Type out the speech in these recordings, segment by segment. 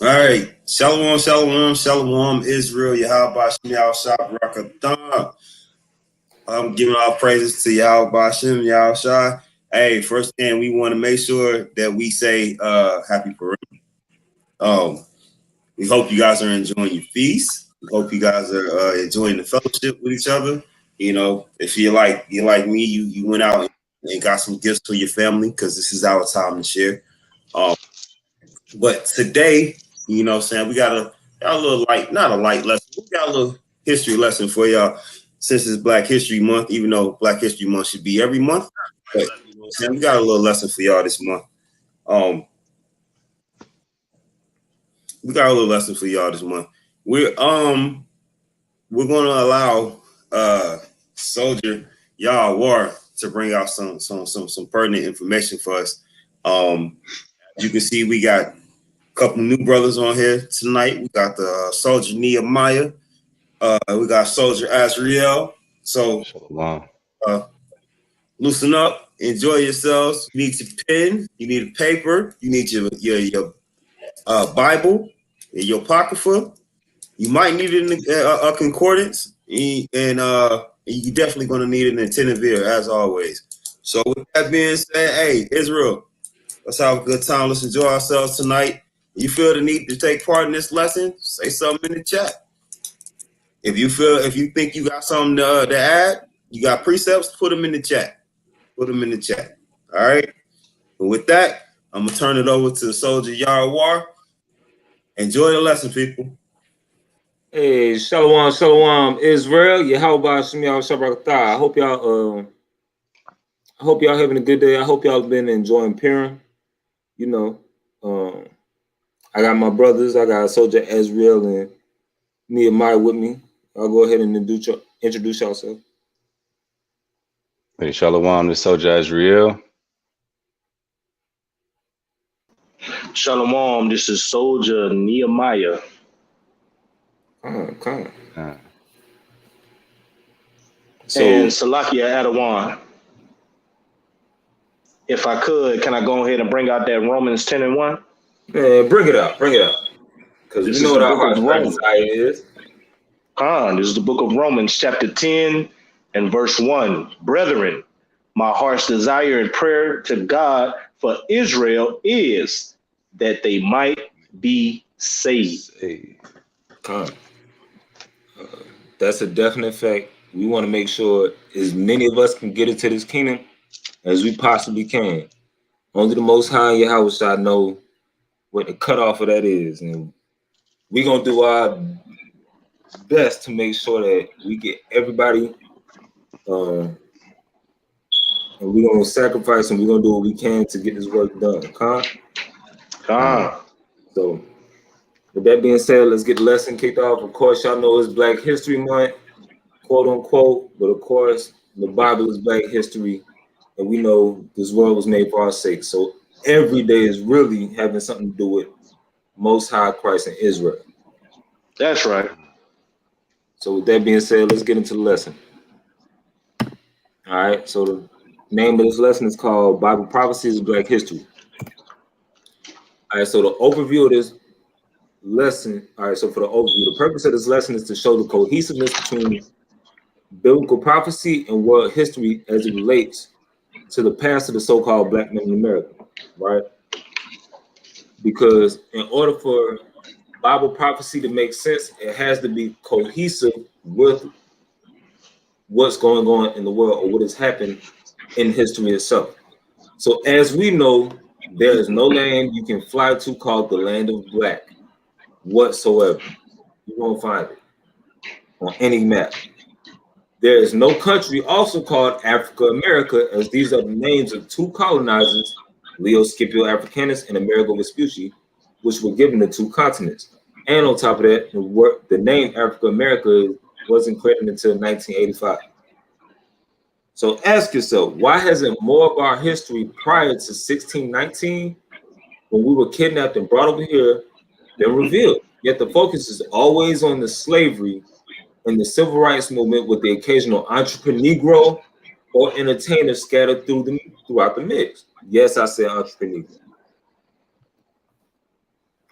All right. Shalom, shalom, shalom, Israel, Yahweh Shem, Yahweh Rakathon. I'm giving all praises to Yahweh Shem, Yahweh. Hey, first thing, we want to make sure that we say happy Purim. We hope you guys are enjoying your feast. We hope you guys are enjoying the fellowship with each other. You know, if you're like me, you went out and got some gifts for your family because this is our time to share. But today, you know what I'm saying, we got a little light, not a light lesson. We got a little history lesson for y'all since it's Black History Month, even though Black History Month should be every month. But you know what I'm saying, we got a little lesson for y'all this month. We got a little lesson for y'all this month. We're gonna allow Soldier Y'all War to bring out some pertinent information for us. As you can see, we got a couple new brothers on here tonight. We got the Soldier Nehemiah. We got Soldier Azrael. So loosen up, enjoy yourselves. You need your pen, you need a paper, you need your Bible, your apocrypha. You might need it in a concordance, and you're definitely going to need an attentive ear, as always. So with that being said, hey, Israel, let's have a good time. Let's enjoy ourselves tonight. You feel the need to take part in this lesson, say something in the chat. If you think you got something to add, you got precepts, put them in the chat. Put them in the chat. All right. But with that, I'm gonna turn it over to Soldier Yarwar. Enjoy the lesson, people. Hey, shalom, Israel. Yahweh Shem Yahweh. I hope y'all having a good day. I hope y'all been enjoying Purim. You know, I got my brothers. I got Soldier Azrael and Nehemiah with me. I'll go ahead and introduce yourself. Hey, shalom to Soldier Azrael. Shalom, this is Soldier Nehemiah. Okay. And Salakia Adawan. If I could, can I go ahead and bring out that Romans 10:1? Bring it out. Because you know what our heart's desire is. This is the book of Romans, chapter 10 and verse 1. Brethren, my heart's desire and prayer to God for Israel is that they might be saved. That's a definite fact. We want to make sure as many of us can get into this kingdom as we possibly can. Only the Most High Yahweh shall know what the cutoff of that is. And we're going to do our best to make sure that we get everybody, and we're going to sacrifice and we're going to do what we can to get this work done. So with that being said, let's get the lesson kicked off. Of course, y'all know it's Black History Month, quote unquote, but of course, the Bible is Black history, and we know this world was made for our sake. So every day is really having something to do with Most High Christ and Israel. That's right. So with that being said, let's get into the lesson. All right, so the name of this lesson is called Bible Prophecies of Black History. All right, so the overview of this lesson, so for the overview, the purpose of this lesson is to show the cohesiveness between biblical prophecy and world history as it relates to the past of the so-called Black men in America, right? Because in order for Bible prophecy to make sense, it has to be cohesive with what's going on in the world or what has happened in history itself. So as we know, there is no land you can fly to called the land of Black whatsoever. You won't find it on any map. There is no country also called Africa America, as these are the names of two colonizers, Leo Scipio Africanus and Amerigo Vespucci, which were given the two continents. And on top of that, the name Africa America wasn't created until 1985. So ask yourself, why hasn't more of our history prior to 1619, when we were kidnapped and brought over here, been revealed? Yet the focus is always on the slavery and the civil rights movement, with the occasional entrepreneur or entertainer scattered throughout the mix. Yes, I said entrepreneur.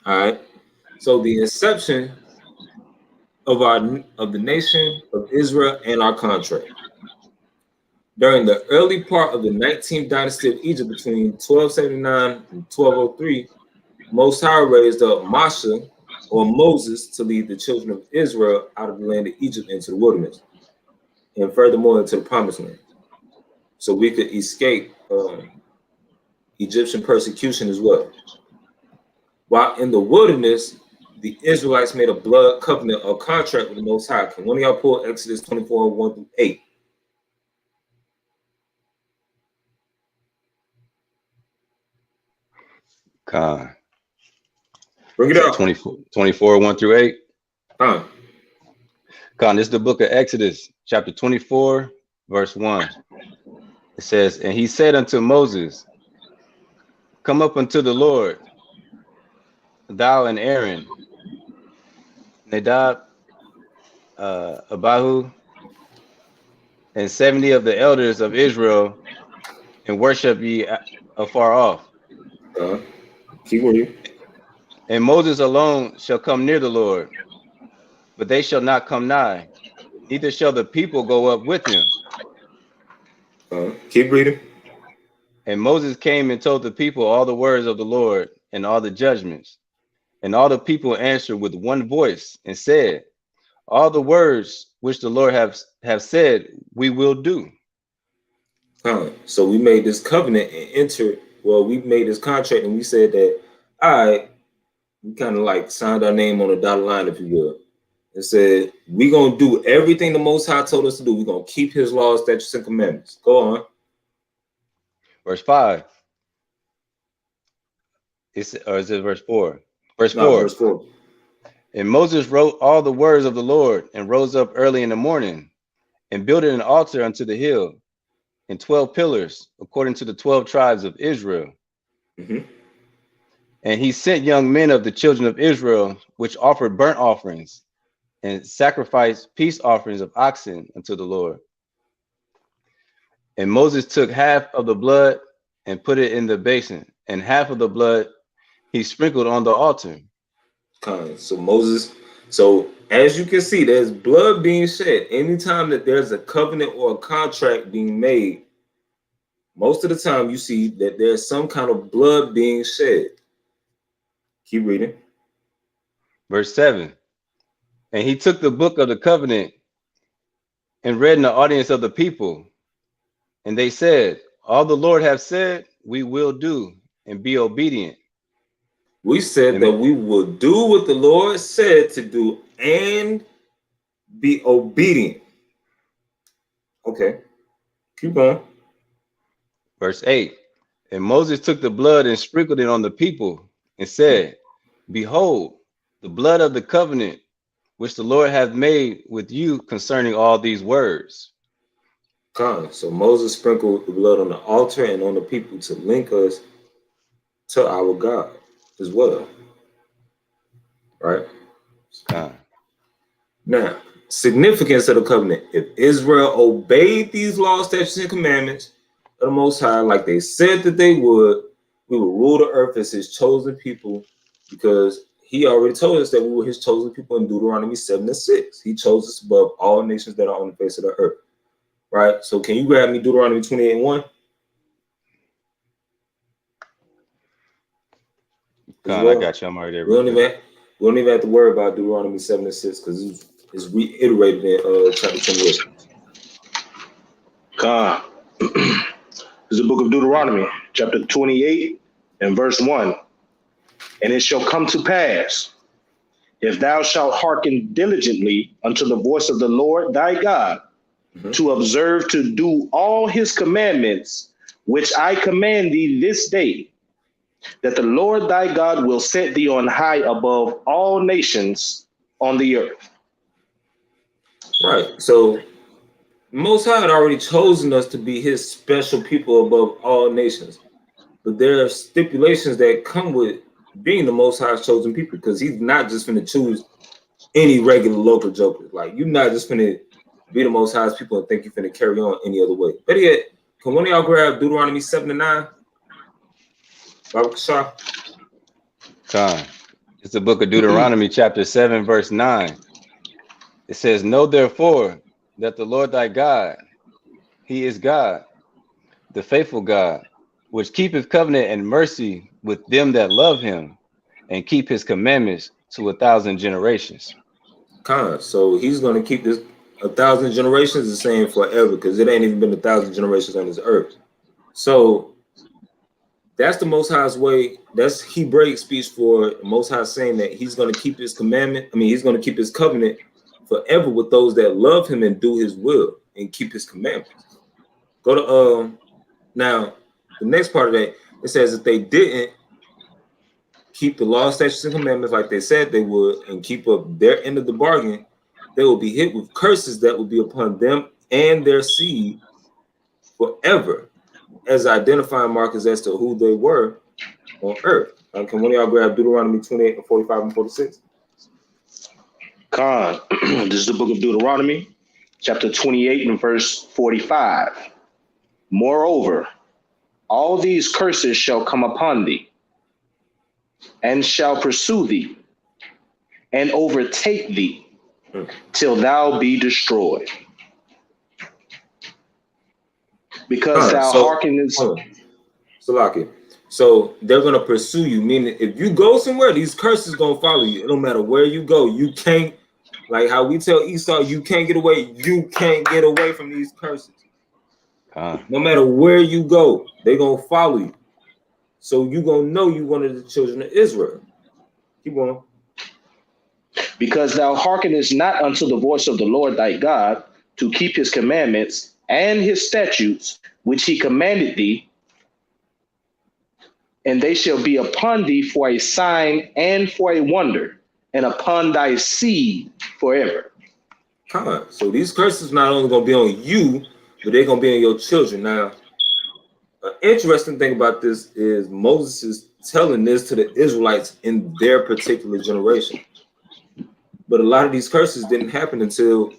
All right. So the inception of the nation of Israel and our contract. During the early part of the 19th dynasty of Egypt between 1279 and 1203, Most High raised up Moshe or Moses to lead the children of Israel out of the land of Egypt into the wilderness, and furthermore into the promised land, so we could escape Egyptian persecution as well. While in the wilderness, the Israelites made a blood covenant or contract with the Most High. Can one of y'all pull Exodus 24, 1 through 8? Con. Bring it up. 24, 1 through 8. Con. This is the book of Exodus, chapter 24, verse 1. It says, and he said unto Moses, come up unto the Lord, thou and Aaron, Nadab, Abihu, and 70 of the elders of Israel, and worship ye afar off. Keep reading. And Moses alone shall come near the Lord, but they shall not come nigh, neither shall the people go up with him. Keep reading. And Moses came and told the people all the words of the Lord and all the judgments. And all the people answered with one voice and said, all the words which the Lord have said, we will do. So we made this covenant and entered, we made this contract and we said that, all right, we kind of like signed our name on a dotted line, if you will, and said, we're going to do everything the Most High told us to do. We're going to keep his laws, statutes, and commandments. Go on. Verse 5. Or is it verse 4? Verse 4. Verse 4. And Moses wrote all the words of the Lord and rose up early in the morning and built an altar unto the hill and 12 pillars according to the 12 tribes of Israel. And he sent young men of the children of Israel, which offered burnt offerings and sacrificed peace offerings of oxen unto the Lord. And Moses took half of the blood and put it in the basin, and half of the blood he sprinkled on the altar. So as you can see, there's blood being shed. Anytime that there's a covenant or a contract being made, most of the time you see that there's some kind of blood being shed. Keep reading. Verse 7. And he took the book of the covenant and read in the audience of the people. And they said, all the Lord hath said, we will do, and be obedient. We said that we will do what the Lord said to do and be obedient. Okay, keep going. Verse 8. And Moses took the blood and sprinkled it on the people and said, behold, the blood of the covenant which the Lord hath made with you concerning all these words. So Moses sprinkled the blood on the altar and on the people to link us to our God as well. Right? Now, significance of the covenant. If Israel obeyed these laws, statutes, and commandments of the Most High, like they said that they would, we would rule the earth as his chosen people, because he already told us that we were his chosen people in Deuteronomy 7:6. He chose us above all nations that are on the face of the earth. Right? So can you grab me Deuteronomy 28:1? I got you. I'm already there. We don't even have to worry about Deuteronomy 7:6 because it's reiterated in chapter 28. This is the book of Deuteronomy, chapter 28 and verse 1. And it shall come to pass, if thou shalt hearken diligently unto the voice of the Lord thy God, to observe to do all his commandments, which I command thee this day, that the Lord thy God will set thee on high above all nations on the earth. Right. So Most High had already chosen us to be his special people above all nations. But there are stipulations that come with being the Most High's chosen people, because he's not just going to choose any regular local joker. Like, you're not just going to be the Most High's people and think you're going to carry on any other way. But yet, can one of y'all grab Deuteronomy 7:9? It's It's the book of Deuteronomy, chapter 7, verse 9. It says, know therefore that the Lord thy God, he is God, the faithful God, which keepeth covenant and mercy with them that love him, and keep his commandments to 1,000 generations. So he's going to keep this 1,000 generations, is saying forever, because it ain't even been 1,000 generations on this earth. So that's the Most High's way. That's Hebraic speech for Most High, saying that he's going to keep his commandment. I mean, he's going to keep his covenant forever with those that love him and do his will and keep his commandments. Go to now the next part of that, it says if they didn't keep the law, statutes, and commandments like they said they would, and keep up their end of the bargain, they will be hit with curses that will be upon them and their seed forever, as identifying markers as to who they were on earth. Can one of y'all grab Deuteronomy 28 and 45 and 46? This is the book of Deuteronomy, chapter 28 and verse 45. Moreover, all these curses shall come upon thee, and shall pursue thee, and overtake thee, till thou be destroyed. Because thou hearkenest. Salaki. So they're going to pursue you, meaning if you go somewhere, these curses going to follow you. It don't matter where you go. You can't, like how we tell Esau, you can't get away. You can't get away from these curses. No matter where you go, they're going to follow you. So you're going to know you one of the children of Israel. Keep on. Because thou hearkenest not unto the voice of the Lord thy God, to keep his commandments and his statutes, which he commanded thee, and they shall be upon thee for a sign and for a wonder, and upon thy seed forever. So these curses not only going to be on you, but they're going to be on your children. Now, an interesting thing about this is Moses is telling this to the Israelites in their particular generation. But a lot of these curses didn't happen until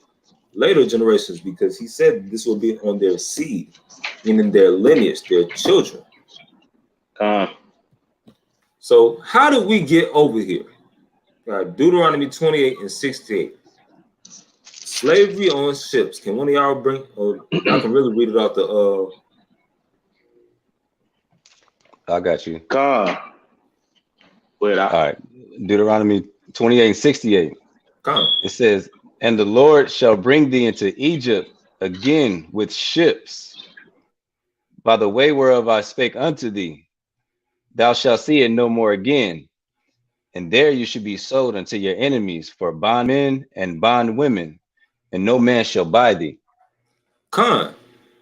later generations, because he said this will be on their seed, meaning their lineage, their children. So how did we get over here? Deuteronomy 28 and 68. Slavery on ships. Can one of y'all bring, or y'all can really read it out the I got you. All right. Deuteronomy 28 and 68. It says, and the Lord shall bring thee into Egypt again with ships, by the way whereof I spake unto thee. Thou shalt see it no more again. And there you should be sold unto your enemies for bondmen and bondwomen, and no man shall buy thee.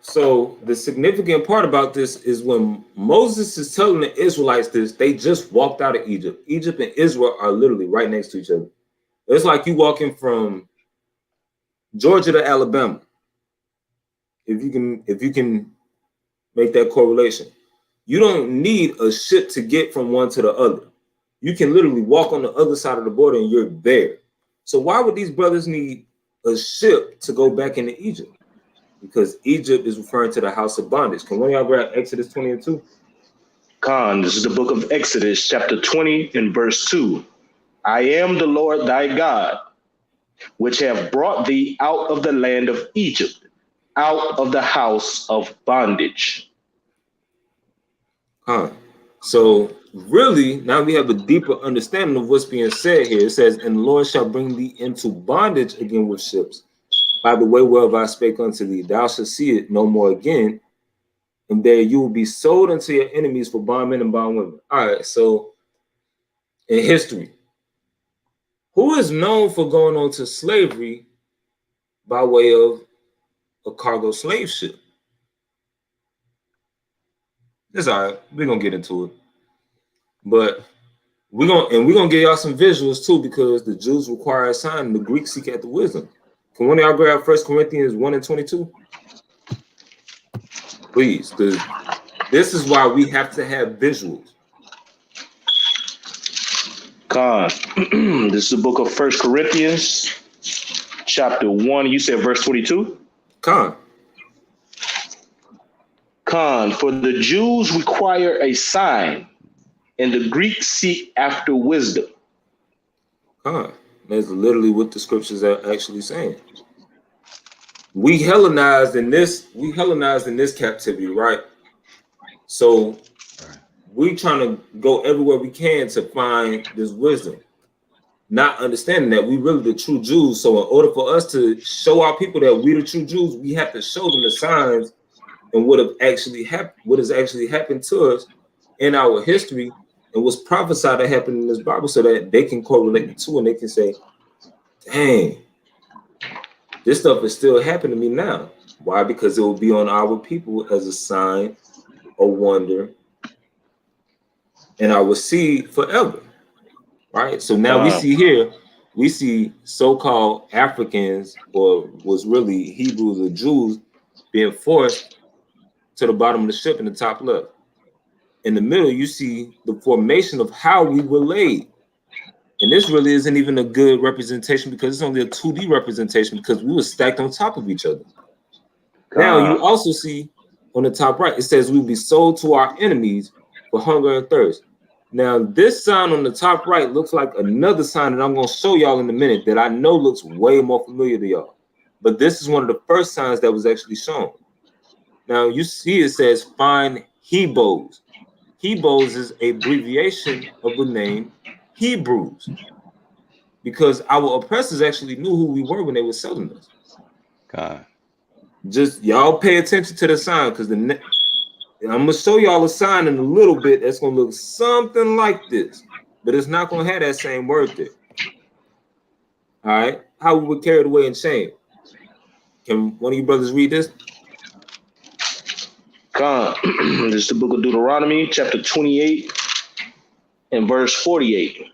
So the significant part about this is when Moses is telling the Israelites this, they just walked out of Egypt. Egypt and Israel are literally right next to each other. It's like you walking from Georgia to Alabama. If you can make that correlation, you don't need a ship to get from one to the other. You can literally walk on the other side of the border and you're there. So why would these brothers need a ship to go back into Egypt? Because Egypt is referring to the house of bondage. Can one of y'all grab Exodus 20 and 2? This is the book of Exodus, chapter 20 and verse 2. I am the Lord thy God, which have brought thee out of the land of Egypt, out of the house of bondage. So really, now we have a deeper understanding of what's being said here. It says, and the Lord shall bring thee into bondage again with ships, by the way whereof I spake unto thee. Thou shalt see it no more again, and there you will be sold unto your enemies for bondmen and bondwomen. All right, so in history, who is known for going on to slavery by way of a cargo slave ship? It's all right. We're gonna get into it, but we're gonna give y'all some visuals too, because the Jews require a sign and the Greeks seek after wisdom. Can one of y'all grab 1 Corinthians 1 and 22? Please, because this is why we have to have visuals. This is the book of 1 Corinthians, chapter 1. You said verse 22? For the Jews require a sign, and the Greeks seek after wisdom. That's literally what the scriptures are actually saying. We Hellenized in this captivity, right? So we trying to go everywhere we can to find this wisdom, not understanding that we really the true Jews. So in order for us to show our people that we the true Jews, we have to show them the signs and what has actually happened to us in our history and what's prophesied to happen in this Bible, so that they can correlate the two and they can say, dang, this stuff is still happening to me now. Why? Because it will be on our people as a sign, a wonder, and I will see forever. Right? So now we see so-called Africans, or was really Hebrews or Jews, being forced to the bottom of the ship in the top left. In the middle, you see the formation of how we were laid. And this really isn't even a good representation, because it's only a 2D representation, because we were stacked on top of each other. Now you also see on the top right, it says we'll be sold to our enemies for hunger and thirst. Now this sign on the top right looks like another sign that I'm going to show y'all in a minute that I know looks way more familiar to y'all. But this is one of the first signs that was actually shown. Now you see it says find Hebos. Hebos is an abbreviation of the name Hebrews, because our oppressors actually knew who we were when they were selling us. God. Just y'all pay attention to the sign, because I'm gonna show y'all a sign in a little bit that's gonna look something like this, but it's not gonna have that same word there. All right, how we were carried away in shame. Can one of you brothers read this? This is the book of Deuteronomy, chapter 28 and verse 48.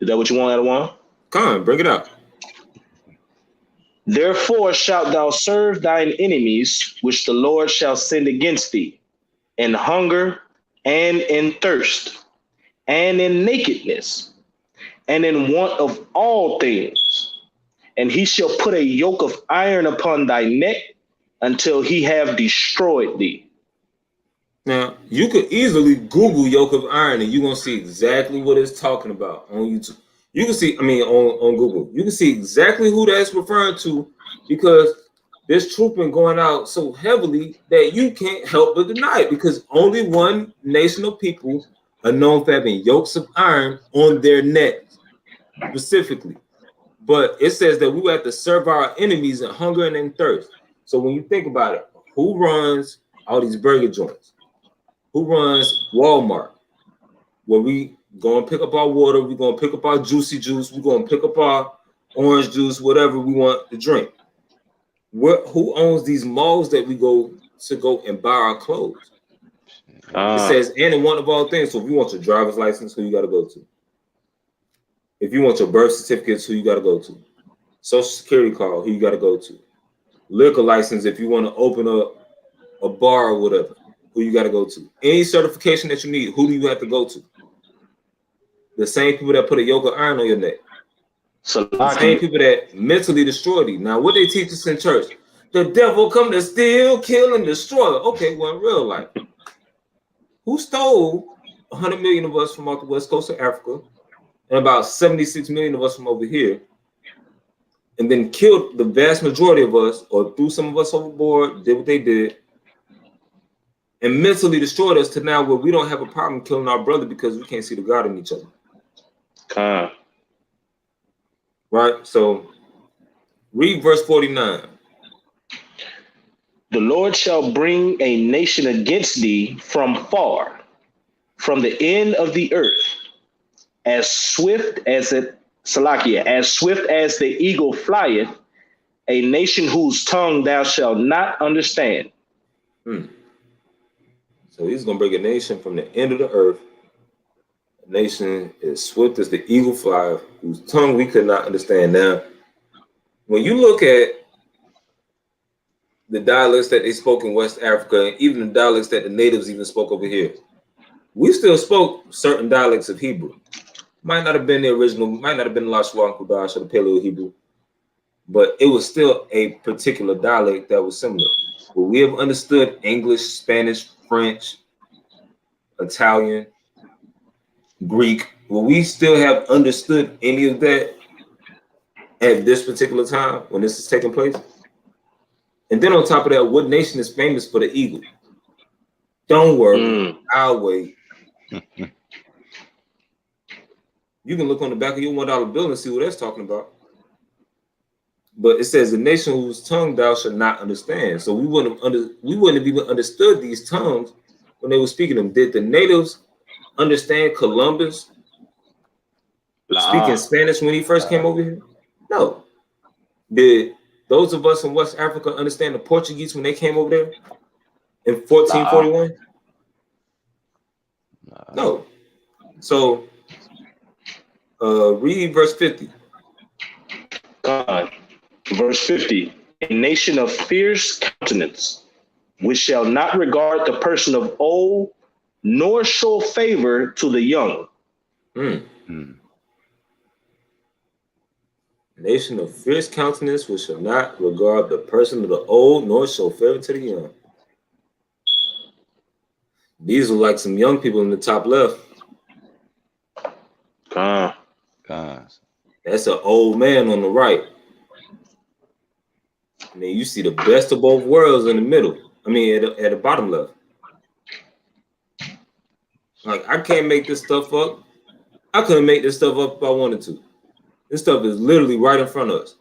Is that what you want, Adawan? Come on, bring it up. Therefore shalt thou serve thine enemies, which the Lord shall send against thee, in hunger and in thirst, and in nakedness, and in want of all things. And he shall put a yoke of iron upon thy neck until he have destroyed thee. Now, you could easily Google yoke of iron and you're going to see exactly what it's talking about on YouTube. You can see, on Google, you can see exactly who that's referring to, because this troop been going out so heavily that you can't help but deny it, because only one nation of people are known for having yokes of iron on their necks specifically. But it says that we have to serve our enemies in hunger and in thirst. So when you think about it, who runs all these burger joints? Who runs Walmart, where we go and pick up our water, we're going to pick up our juicy juice, we're going to pick up our orange juice, whatever we want to drink? Who owns these malls that we go and buy our clothes? It says, and in one of all things. So if you want your driver's license, who you got to go to? If you want your birth certificates, who you got to go to? Social security card, who you got to go to? Liquor license, if you want to open up a bar or whatever, who you got to go to? Any certification that you need, who do you have to go to? The same people that put a yoke of iron on your neck. So the same people that mentally destroy you. Now, what they teach us in church, the devil come to steal, kill, and destroy. Okay, well, in real life, who stole 100 million of us from off the west coast of Africa, and about 76 million of us from over here, and then killed the vast majority of us, or threw some of us overboard, did what they did, and mentally destroyed us to now where we don't have a problem killing our brother because we can't see the God in each other. Right? So read verse 49. The Lord shall bring a nation against thee from far, from the end of the earth, as swift as the eagle flieth, a nation whose tongue thou shalt not understand. So he's going to bring a nation from the end of the earth, a nation as swift as the eagle flieth, whose tongue we could not understand. Now, when you look at the dialects that they spoke in West Africa, and even the dialects that the natives even spoke over here, we still spoke certain dialects of Hebrew. Might not have been the original, might not have been the Lashwa and Kudash or the Paleo Hebrew, but it was still a particular dialect that was similar. But we have understood English, Spanish, French, Italian, Greek, will we still have understood any of that at this particular time when this is taking place? And then on top of that, what nation is famous for the eagle? Don't worry, I'll wait. You can look on the back of your $1 bill and see what that's talking about. But it says the nation whose tongue thou shalt not understand. So we wouldn't have even understood these tongues when they were speaking them. Did the natives understand Columbus speaking Spanish when he first came over here? No. Did those of us in West Africa understand the Portuguese when they came over there in 1441? No. So read verse 50. God. Verse 50, a nation of fierce countenance, which shall not regard the person of old, nor show favor to the young. Nation of fierce countenance, which shall not regard the person of the old, nor show favor to the young. These are like some young people in the top left. That's an old man on the right. And then you see the best of both worlds in the middle. I mean, at the bottom left. Like, I can't make this stuff up. I couldn't make this stuff up if I wanted to. This stuff is literally right in front of us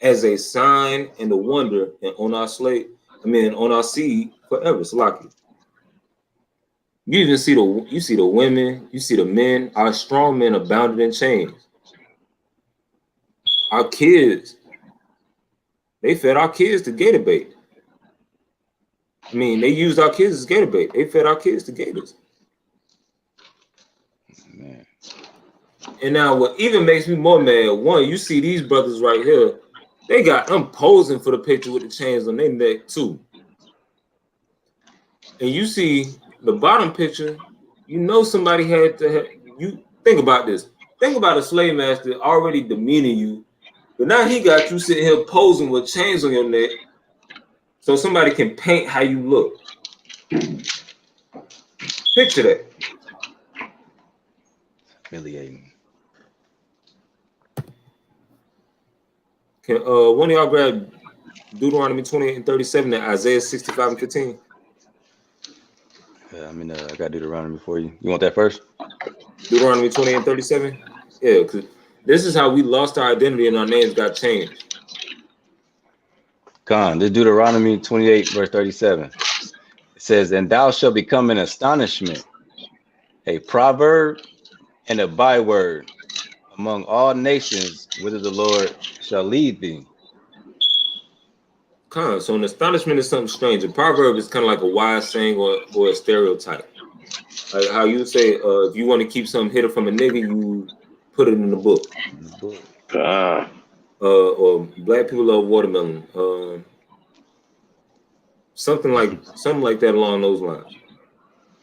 as a sign and a wonder, and on our on our seed forever. It's lucky. You even see the women, you see the men. Our strong men are bounded in chains. Our kids, they fed our kids to gator bait. I mean, they used our kids as gator bait. They fed our kids to gators. Man. And now what even makes me more mad, one, you see these brothers right here, they got them posing for the picture with the chains on their neck too. And you see the bottom picture, you know somebody had to have, you think about this. Think about a slave master already demeaning you, but now he got you sitting here posing with chains on your neck so somebody can paint how you look. Picture that. Humiliating. Can one of y'all grab Deuteronomy 28 and 37 and Isaiah 65 and 15? Yeah, I got Deuteronomy for you. You want that first? Deuteronomy 28 and 37? Yeah, because this is how we lost our identity and our names got changed. This Deuteronomy 28, verse 37. It says, and thou shalt become an astonishment, a proverb, and a byword among all nations, whither the Lord shall lead thee. So an astonishment is something strange. A proverb is kind of like a wise saying or a stereotype. Like how you say, if you want to keep something hidden from a nigga, you put it in the book. Or black people love watermelon. Something like that along those lines.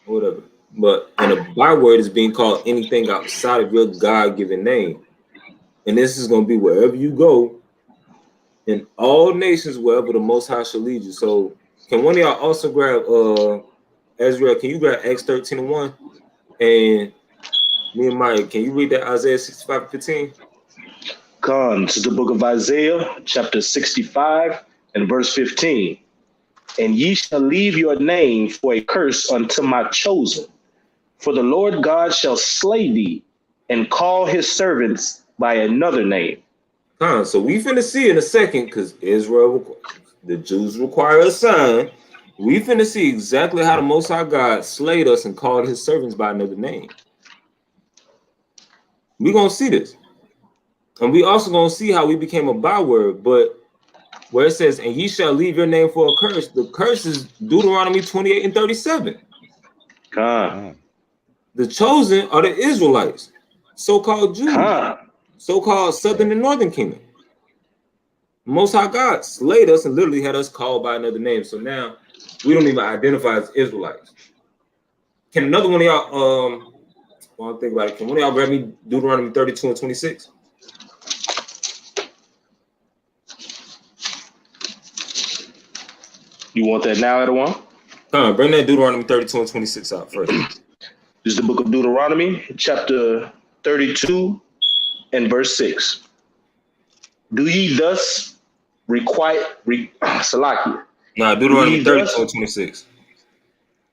Or whatever. But and a byword is being called anything outside of your God-given name. And this is going to be wherever you go, in all nations, wherever the Most High shall lead you. So can one of y'all also grab Ezra? Can you grab Acts 13 and 1? And Nehemiah, can you read that Isaiah 65 and 15? This is the book of Isaiah, chapter 65 and verse 15. And ye shall leave your name for a curse unto my chosen. For the Lord God shall slay thee and call his servants by another name. So we finna see in a second, because Israel, the Jews require a sign. We finna see exactly how the Most High God slayed us and called his servants by another name. We're going to see this. And we also going to see how we became a byword. But where it says, and ye shall leave your name for a curse, the curse is Deuteronomy 28 and 37. The chosen are the Israelites, so-called Jews, so-called Southern and Northern Kingdom. Most High God slayed us and literally had us called by another name. So now we don't even identify as Israelites. Can another one of y'all, while I think about it, can one of y'all grab me Deuteronomy 32 and 26? You want that now, Edouard? Bring that Deuteronomy 32 and 26 out first. This is the book of Deuteronomy, chapter 32 and verse 6. Do ye thus requite Salakia? Nah, Deuteronomy 32 and 26.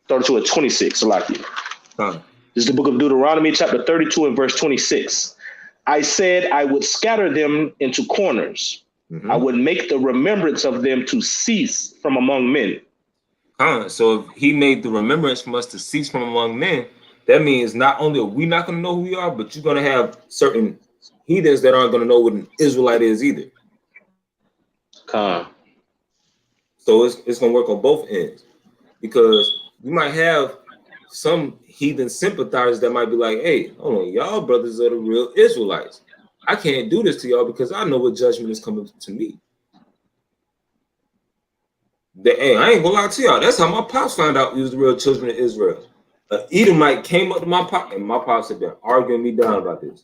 32 and 26, Salakia. This is the book of Deuteronomy, chapter 32 and verse 26. I said I would scatter them into corners. I would make the remembrance of them to cease from among men. So if he made the remembrance from us to cease from among men, that means not only are we not going to know who we are, but you're going to have certain heathens that aren't going to know what an Israelite is either. So it's going to work on both ends, because you might have some heathen sympathizers that might be like, hey, hold on, y'all brothers are the real Israelites. I can't do this to y'all because I know what judgment is coming to me. Hey, I ain't gonna lie to y'all. That's how my pops found out we was the real children of Israel. Edomite came up to my pop, and my pops had been arguing me down about this.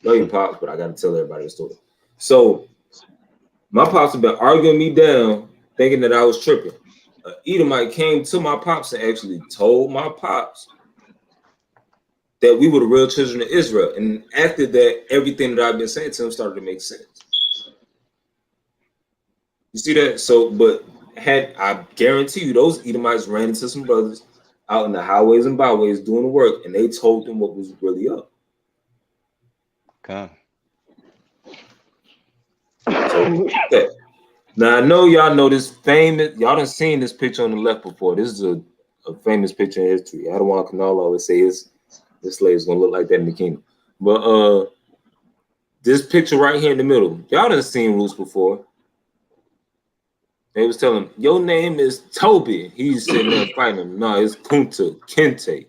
No, your pops, but I got to tell everybody the story. So my pops had been arguing me down, thinking that I was tripping. Edomite came to my pops and actually told my pops that we were the real children of Israel. And after that, everything that I've been saying to him started to make sense. You see that? So, but I guarantee you, those Edomites ran into some brothers out in the highways and byways doing the work, and they told them what was really up. So, yeah. Now I know y'all know this famous. Y'all done seen this picture on the left before. This is a famous picture in history. I don't want Canal always say this slave is gonna look like that in the kingdom, but this picture right here in the middle, y'all done seen Roots before. They was telling him, your name is Toby. He's sitting there fighting him. No, it's Kunta Kinte.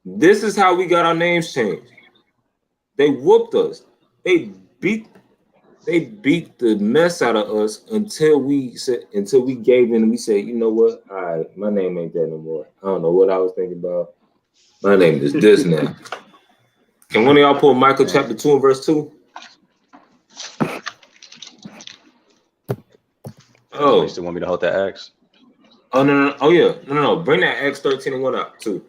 This is how we got our names changed. They whooped us. They beat the mess out of us until we gave in and we said, you know what? All right, my name ain't that no more. I don't know what I was thinking about. My name is this now. Can one of y'all pull Michael chapter 2 and verse 2? Oh, you still want me to hold that Acts? Oh no. Oh yeah. No. Bring that Acts 13 and 1 out too.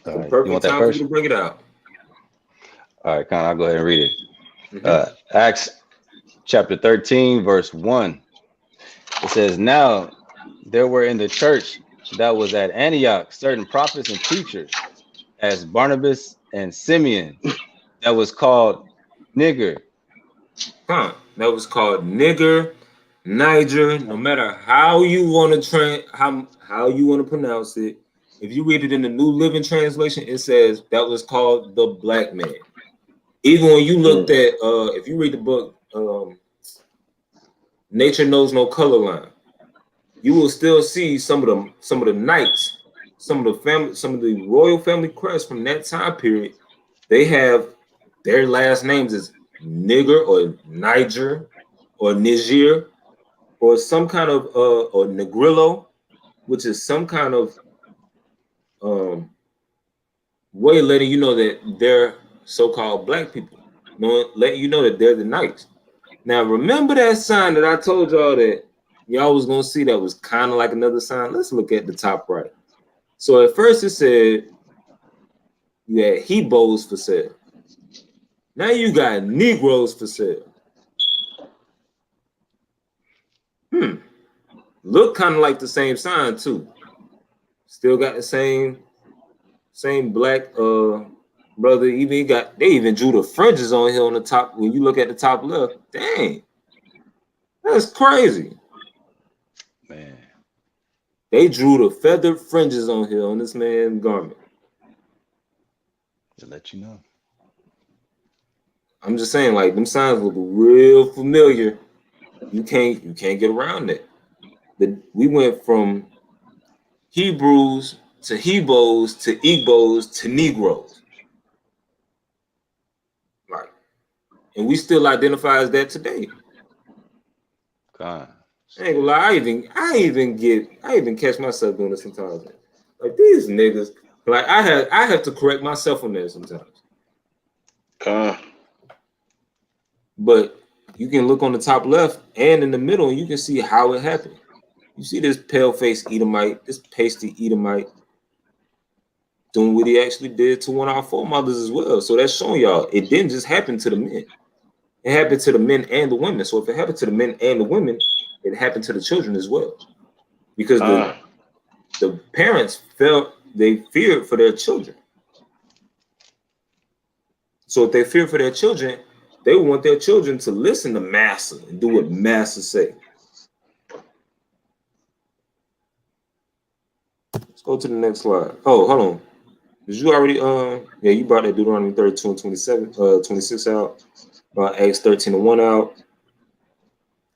All right. Perfect You want that time first? for you to bring it out. All right, I'll go ahead and read it. Acts chapter 13, verse 1. It says, now there were in the church that was at Antioch certain prophets and teachers, as Barnabas and Simeon, that was called Niger. That was called Niger, Niger. No matter how you want to how you want to pronounce it. If you read it in the New Living Translation, it says that was called the black man. Even when you looked at, if you read the book, Nature Knows No Color Line, you will still see some of the knights, some of the royal family crests from that time period. They have their last names is Nigger or Niger or Niger or some kind of or Negrillo, which is some kind of way letting you know that they're so-called black people, letting you know that they're the knights. Now, remember that sign that I told y'all that y'all was going to see that was kind of like another sign? Let's look at the top right. So at first it said you had Hebrews for sale. Now you got Negroes for sale. Look kind of like the same sign too. Still got the same black brother. They even drew the fringes on here on the top. When you look at the top left, dang, that's crazy. Man, they drew the feathered fringes on here on this man's garment. To let you know. I'm just saying, like, them signs look real familiar. You can't get around that. We went from Hebrews to Hebrews to Igbos to Negroes. Right. And we still identify as that today. God. I ain't gonna lie, I even catch myself doing this sometimes. Like these niggas, like I have to correct myself on that sometimes. But you can look on the top left and in the middle, and you can see how it happened. You see this pale-faced Edomite, this pasty Edomite, doing what he actually did to one of our foremothers as well. So that's showing y'all it didn't just happen to the men. It happened to the men and the women. So if it happened to the men and the women, it happened to the children as well. Because the parents they feared for their children. So if they fear for their children, they want their children to listen to Master and do what Master say. Let's go to the next slide. Oh, hold on. Did you already yeah, you brought that Deuteronomy 32 and 26 out. Acts 13:1 out.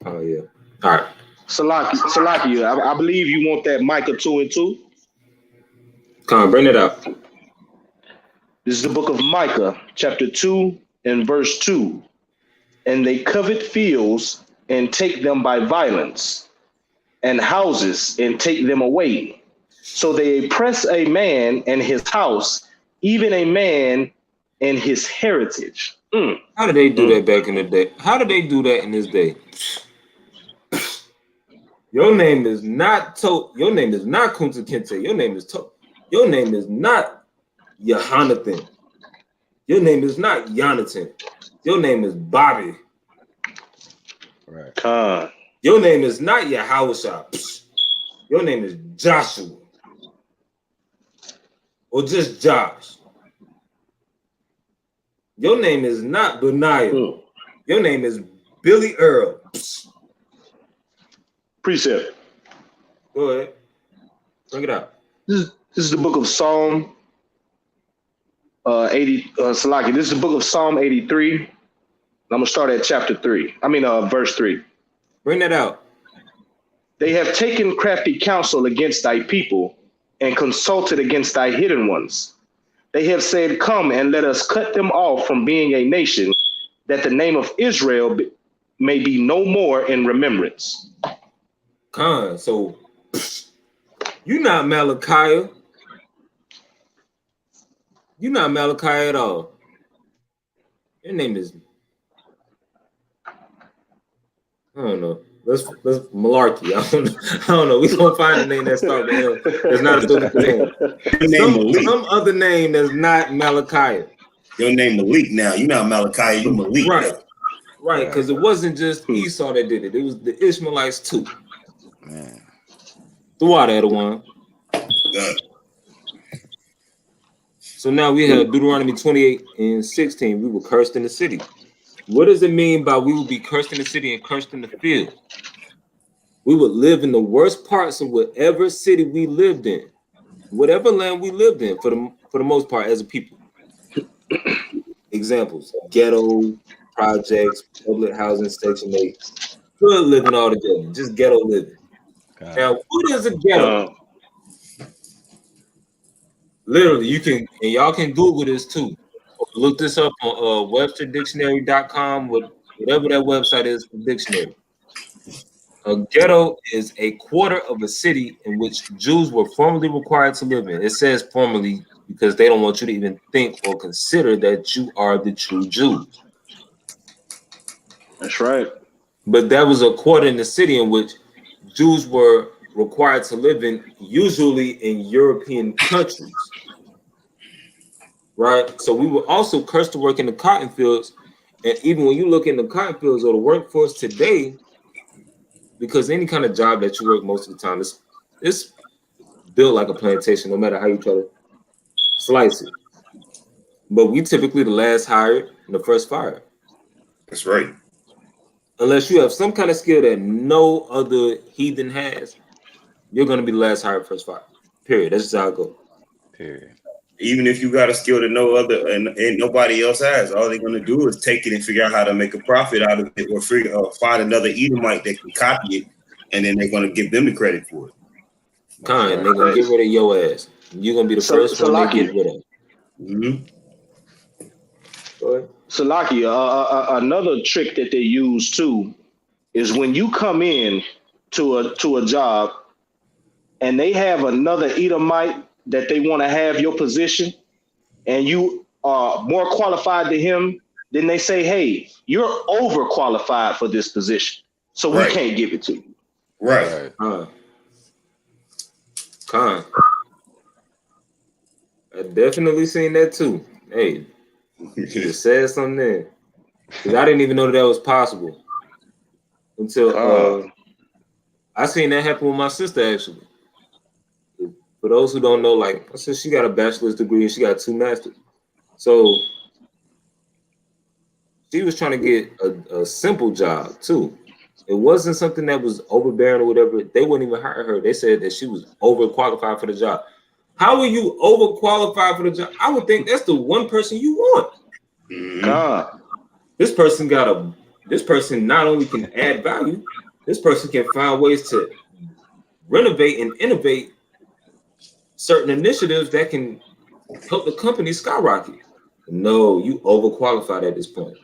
Oh yeah. All right. Salaki, I believe you want that Micah 2:2. Come on, bring it out. This is the book of Micah, chapter 2 and verse 2. And they covet fields and take them by violence, and houses and take them away. So they oppress a man and his house, even a man and his heritage. How did they do that back in the day? How did they do that in this day? Your name is not Your name is not Kunta Kinte. Your name is Your name is not Yohanathan. Your name is not Jonathan. Your name is Bobby. Right. Your name is not Yahawashah. Your name is Joshua. Or just Josh. Your name is not Benaiah. Your name is Billy Earl. Precept. Go ahead. Bring it out. This is the book of Psalm 80. Salaki, this is the book of Psalm 83. I'm going to start at chapter 3. Verse 3. Bring that out. They have taken crafty counsel against thy people and consulted against thy hidden ones. They have said, come and let us cut them off from being a nation, that the name of Israel may be no more in remembrance. So you're not Malachi. You're not Malachi at all. Your name is, I don't know. Let's malarkey. I don't know. We're gonna find a name that starts with M. That's not a biblical name. Some other name that's not Malachi. Your name Malik now. You're not Malachi, you Malik. Right, because it wasn't just Esau that did it. It was the Ishmaelites too. Man. The water had one. So now we have Deuteronomy 28 and 16. We were cursed in the city. What does it mean by we will be cursed in the city and cursed in the field? We would live in the worst parts of whatever city we lived in, whatever land we lived in, for the most part as a people. Examples: ghetto projects, public housing, Section 8, good living all together, just ghetto living. Now, what is a ghetto? Literally, you can, and y'all can Google this too. Look this up on WebsterDictionary.com, whatever that website is for dictionary. A ghetto is a quarter of a city in which Jews were formerly required to live in. It says formerly because they don't want you to even think or consider that you are the true Jews. That's right. But that was a quarter in the city in which Jews were required to live in, usually in European countries. Right? So we were also cursed to work in the cotton fields. And even when you look in the cotton fields or the workforce today, because any kind of job that you work most of the time, it's built like a plantation, no matter how you try to slice it. But we typically the last hired and the first fired. That's right. Unless you have some kind of skill that no other heathen has, you're going to be the last hired, first fired. Period. That's just how it goes. Period. Even if you got a skill that no other and nobody else has, all they're going to do is take it and figure out how to make a profit out of it, or find another Edomite that can copy it, and then they're going to give them the credit for it. They're going to get rid of your ass. You're going to be the first one they get rid of. Mm-hmm. Go ahead. Salaki, another trick that they use too is when you come in to a job and they have another Edomite that they want to have your position and you are more qualified than him, then they say, hey, you're overqualified for this position, so we can't give it to you. Right. I definitely seen that too. Hey, you just said something there. Because I didn't even know that was possible until I seen that happen with my sister, actually. For those who don't know, like I said, she got a bachelor's degree and she got 2 masters. So she was trying to get a simple job too. It wasn't something that was overbearing or whatever. They wouldn't even hire her. They said that she was overqualified for the job. How are you overqualified for the job? I would think that's the one person you want. This person not only can add value, this person can find ways to renovate and innovate certain initiatives that can help the company skyrocket. No, you overqualified at this point.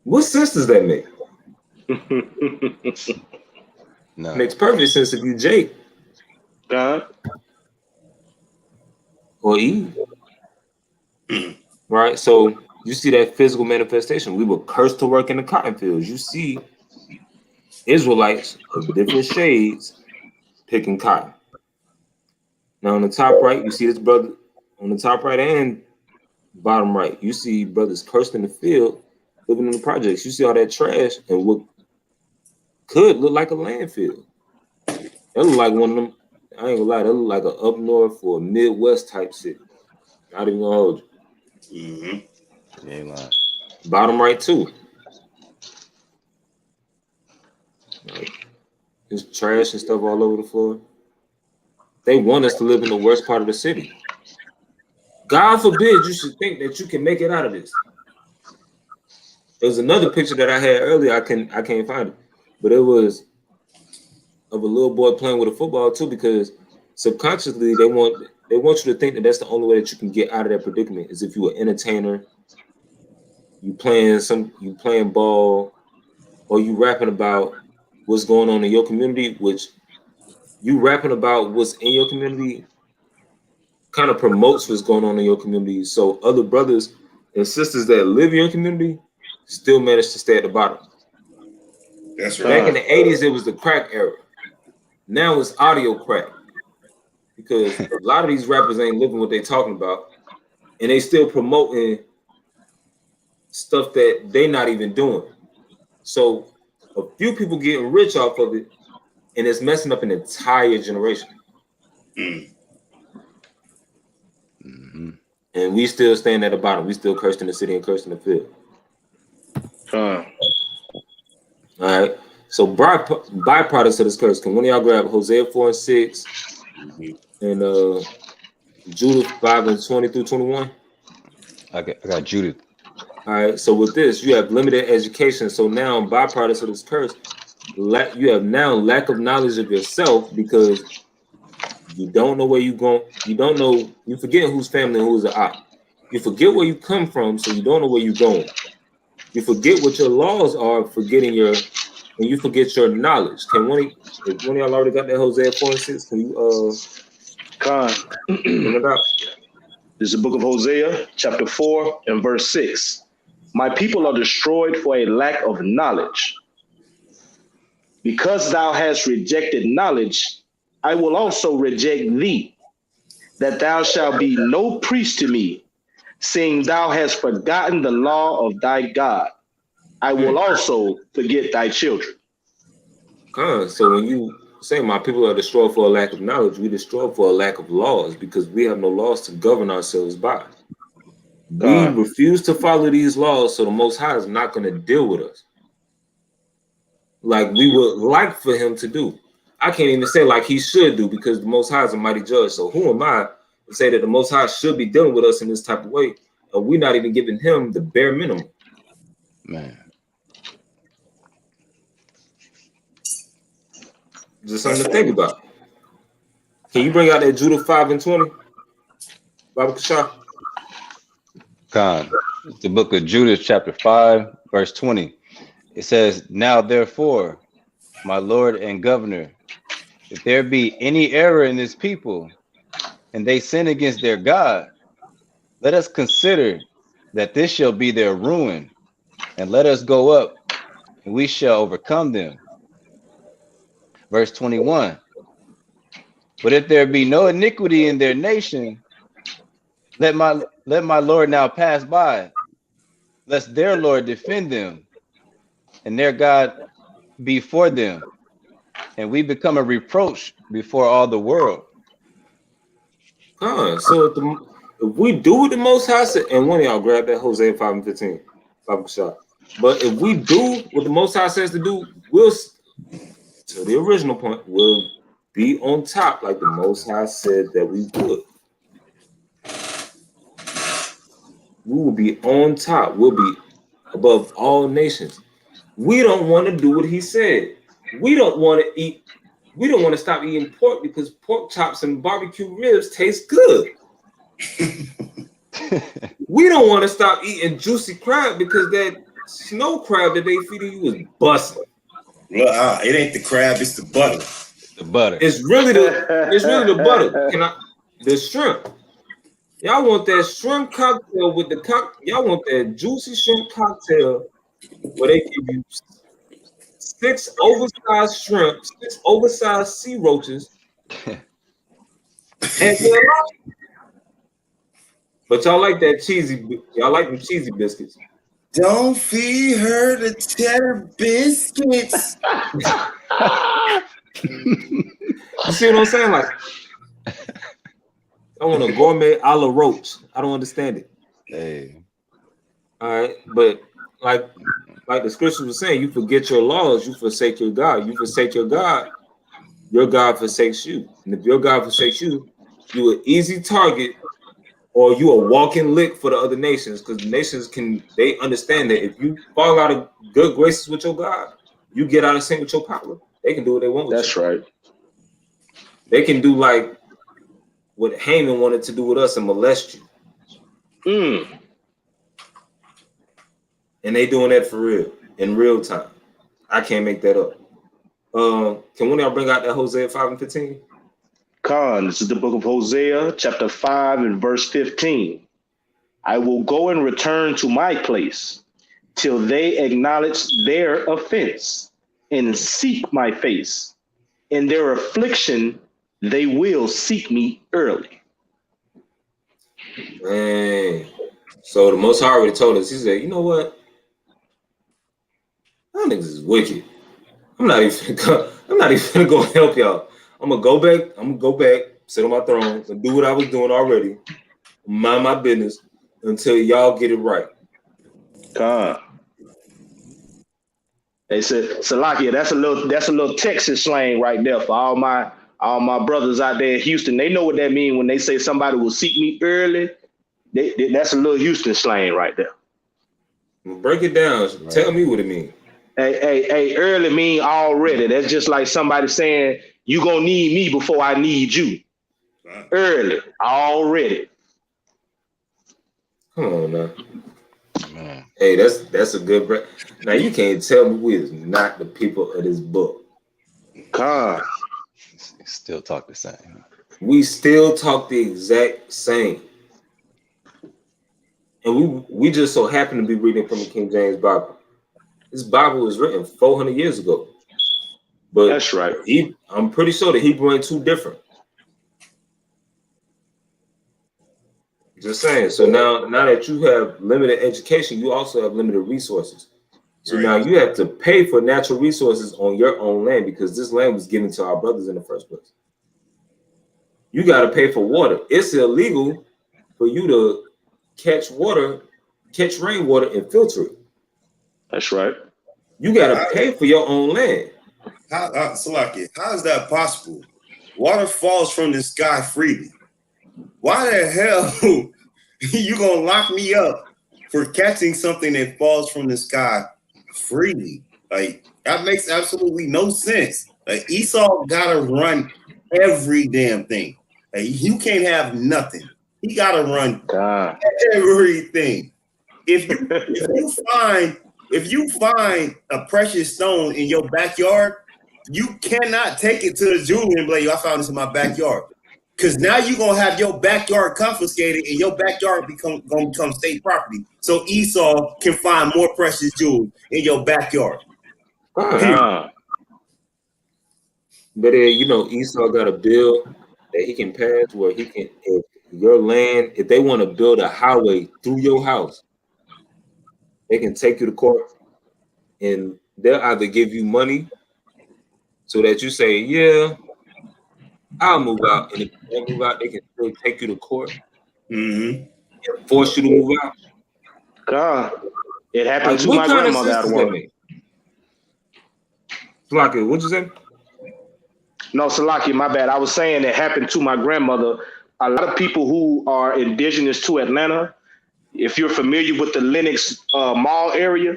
What sense does that make? No. Makes perfect sense if you Jake or Eve. Right? So you see that physical manifestation. We were cursed to work in the cotton fields. You see Israelites of different shades picking cotton. Now on the top right, you see this brother on the top right and bottom right. You see brothers cursed in the field, living in the projects. You see all that trash and what could look like a landfill. That look like one of them. I ain't gonna lie. That look like a up north or a Midwest type city. Not even gonna hold you. You ain't lying. Bottom right too. Like, there's trash and stuff all over the floor. They want us to live in the worst part of the city. God forbid you should think that you can make it out of this. There's another picture that I had earlier. I can't find it, but it was of a little boy playing with a football too, because subconsciously they want you to think that that's the only way that you can get out of that predicament is if you're an entertainer, you playing ball, or you rapping about what's going on in your community, which you rapping about what's in your community kind of promotes what's going on in your community. So other brothers and sisters that live in your community still manage to stay at the bottom. That's right. Back in the 80s, it was the crack era. Now it's audio crack. Because a lot of these rappers ain't living what they talking about. And they still promoting stuff that they not even doing. So a few people getting rich off of it, and it's messing up an entire generation. And we still staying at the bottom. We still cursed in the city and cursed in the field. All right. So byproducts of this curse. Can one of y'all grab Hosea 4:6 and Judith 5:20-21? I got Judith. All right. So with this, you have limited education. So now byproducts of this curse, you have now lack of knowledge of yourself because you don't know where you're going. You don't know. You forget who's family and who's the op. You forget where you come from, so you don't know where you're going. You forget what your laws are, and you forget your knowledge. If one of y'all already got that Hosea 4:6, can you bring it out? This is the book of Hosea, chapter 4 and verse 6. My people are destroyed for a lack of knowledge. Because thou hast rejected knowledge, I will also reject thee, that thou shalt be no priest to me, seeing thou hast forgotten the law of thy God. I will also forget thy children. So when you say my people are destroyed for a lack of knowledge, we destroy for a lack of laws because we have no laws to govern ourselves by. We refuse to follow these laws, so the Most High is not going to deal with us like we would like for him to do. I can't even say like he should do because the Most High is a mighty judge. So who am I to say that the Most High should be dealing with us in this type of way? And we're not even giving him the bare minimum. Man. Just something to think about. Can you bring out that Judah 5:20? Baba Kashah? It's the book of Judith, chapter 5, verse 20. It says, now therefore, my Lord and Governor, if there be any error in this people, and they sin against their God, let us consider that this shall be their ruin, and let us go up, and we shall overcome them. Verse 21. But if there be no iniquity in their nation, Let my Lord now pass by, lest their Lord defend them, and their God be for them, and we become a reproach before all the world. So if we do what the Most High said, and one of y'all grab that Hosea 5:15, Bible shot. But if we do what the Most High says to do, we'll, to the original point, we'll be on top like the Most High said that we would. We will be on top. We'll be above all nations. We don't want to do what he said. We don't want to eat. We don't want to stop eating pork because pork chops and barbecue ribs taste good. We don't want to stop eating juicy crab because that snow crab that they feeding you is busting. Well, it ain't the crab, it's the butter. The butter. It's really the butter. The shrimp. Y'all want that shrimp cocktail with y'all want that juicy shrimp cocktail where they give you 6 oversized shrimp, 6 oversized sea roaches, and but y'all like that cheesy. Y'all like them cheesy biscuits. Don't feed her the cheddar biscuits. You see what I'm saying? Like, I want a gourmet a la roach. I don't understand it. Hey. All right, but like the scripture was saying, you forget your laws, you forsake your God. You forsake your God forsakes you. And if your God forsakes you, you're an easy target, or you a walking lick for the other nations, because the nations they understand that if you fall out of good graces with your God, you get out of sync with your power. They can do what they want with That's you. right. They can do like what Haman wanted to do with us and molest you. And they doing that for real, in real time. I can't make that up. Can one of y'all bring out that Hosea 5:15? This is the book of Hosea, chapter 5 and verse 15. I will go and return to my place till they acknowledge their offense and seek my face. In their affliction, they will seek me early. Man. So the Most High already told us, he said, you know what? Y'all niggas is wicked. I'm not even gonna go help y'all. I'm gonna go back, sit on my throne, and do what I was doing already. Mind my business until y'all get it right. They said, Salakia, that's a little Texas slang right there for all my brothers out there in Houston. They know what that means when they say somebody will seek me early. That's a little Houston slang right there. Break it down. Right. Tell me what it means. Hey, early mean already. That's just like somebody saying you gonna need me before I need you. Early, already. Come on now. Man. Hey, that's a good break. Now you can't tell me we is not the people of this book. Still talk the same. We still talk the exact same. And we just so happen to be reading from the King James Bible. This Bible was written 400 years ago. But that's right. I'm pretty sure the Hebrew ain't too different. Just saying. So now that you have limited education, you also have limited resources. So now you have to pay for natural resources on your own land because this land was given to our brothers in the first place. You got to pay for water. It's illegal for you to catch rainwater and filter it. That's right. You got to pay for your own land. Salaki, how is that possible? Water falls from the sky freely. Why the hell you gonna lock me up for catching something that falls from the sky freely? Like, that makes absolutely no sense. Like, Esau gotta run every damn thing. Like, you can't have nothing. He gotta run everything. If you find a precious stone in your backyard, you cannot take it to the jeweler and be like, I found this in my backyard. Because now you're going to have your backyard confiscated and your backyard going to become state property. So Esau can find more precious jewels in your backyard. But Esau got a bill that he can pass where he can, if your land, if they want to build a highway through your house, they can take you to court, and they'll either give you money so that you say, yeah, I'll move out. And if you don't move out, they can still take you to court Mm-hmm. and force you to move out. God, it happened Like, to what my kind of grandmother. sense does that make? Salaki, what'd you say? No, Salaki, my bad. I was saying it happened to my grandmother. A lot of people who are indigenous to Atlanta, if you're familiar with the Lenox Mall area,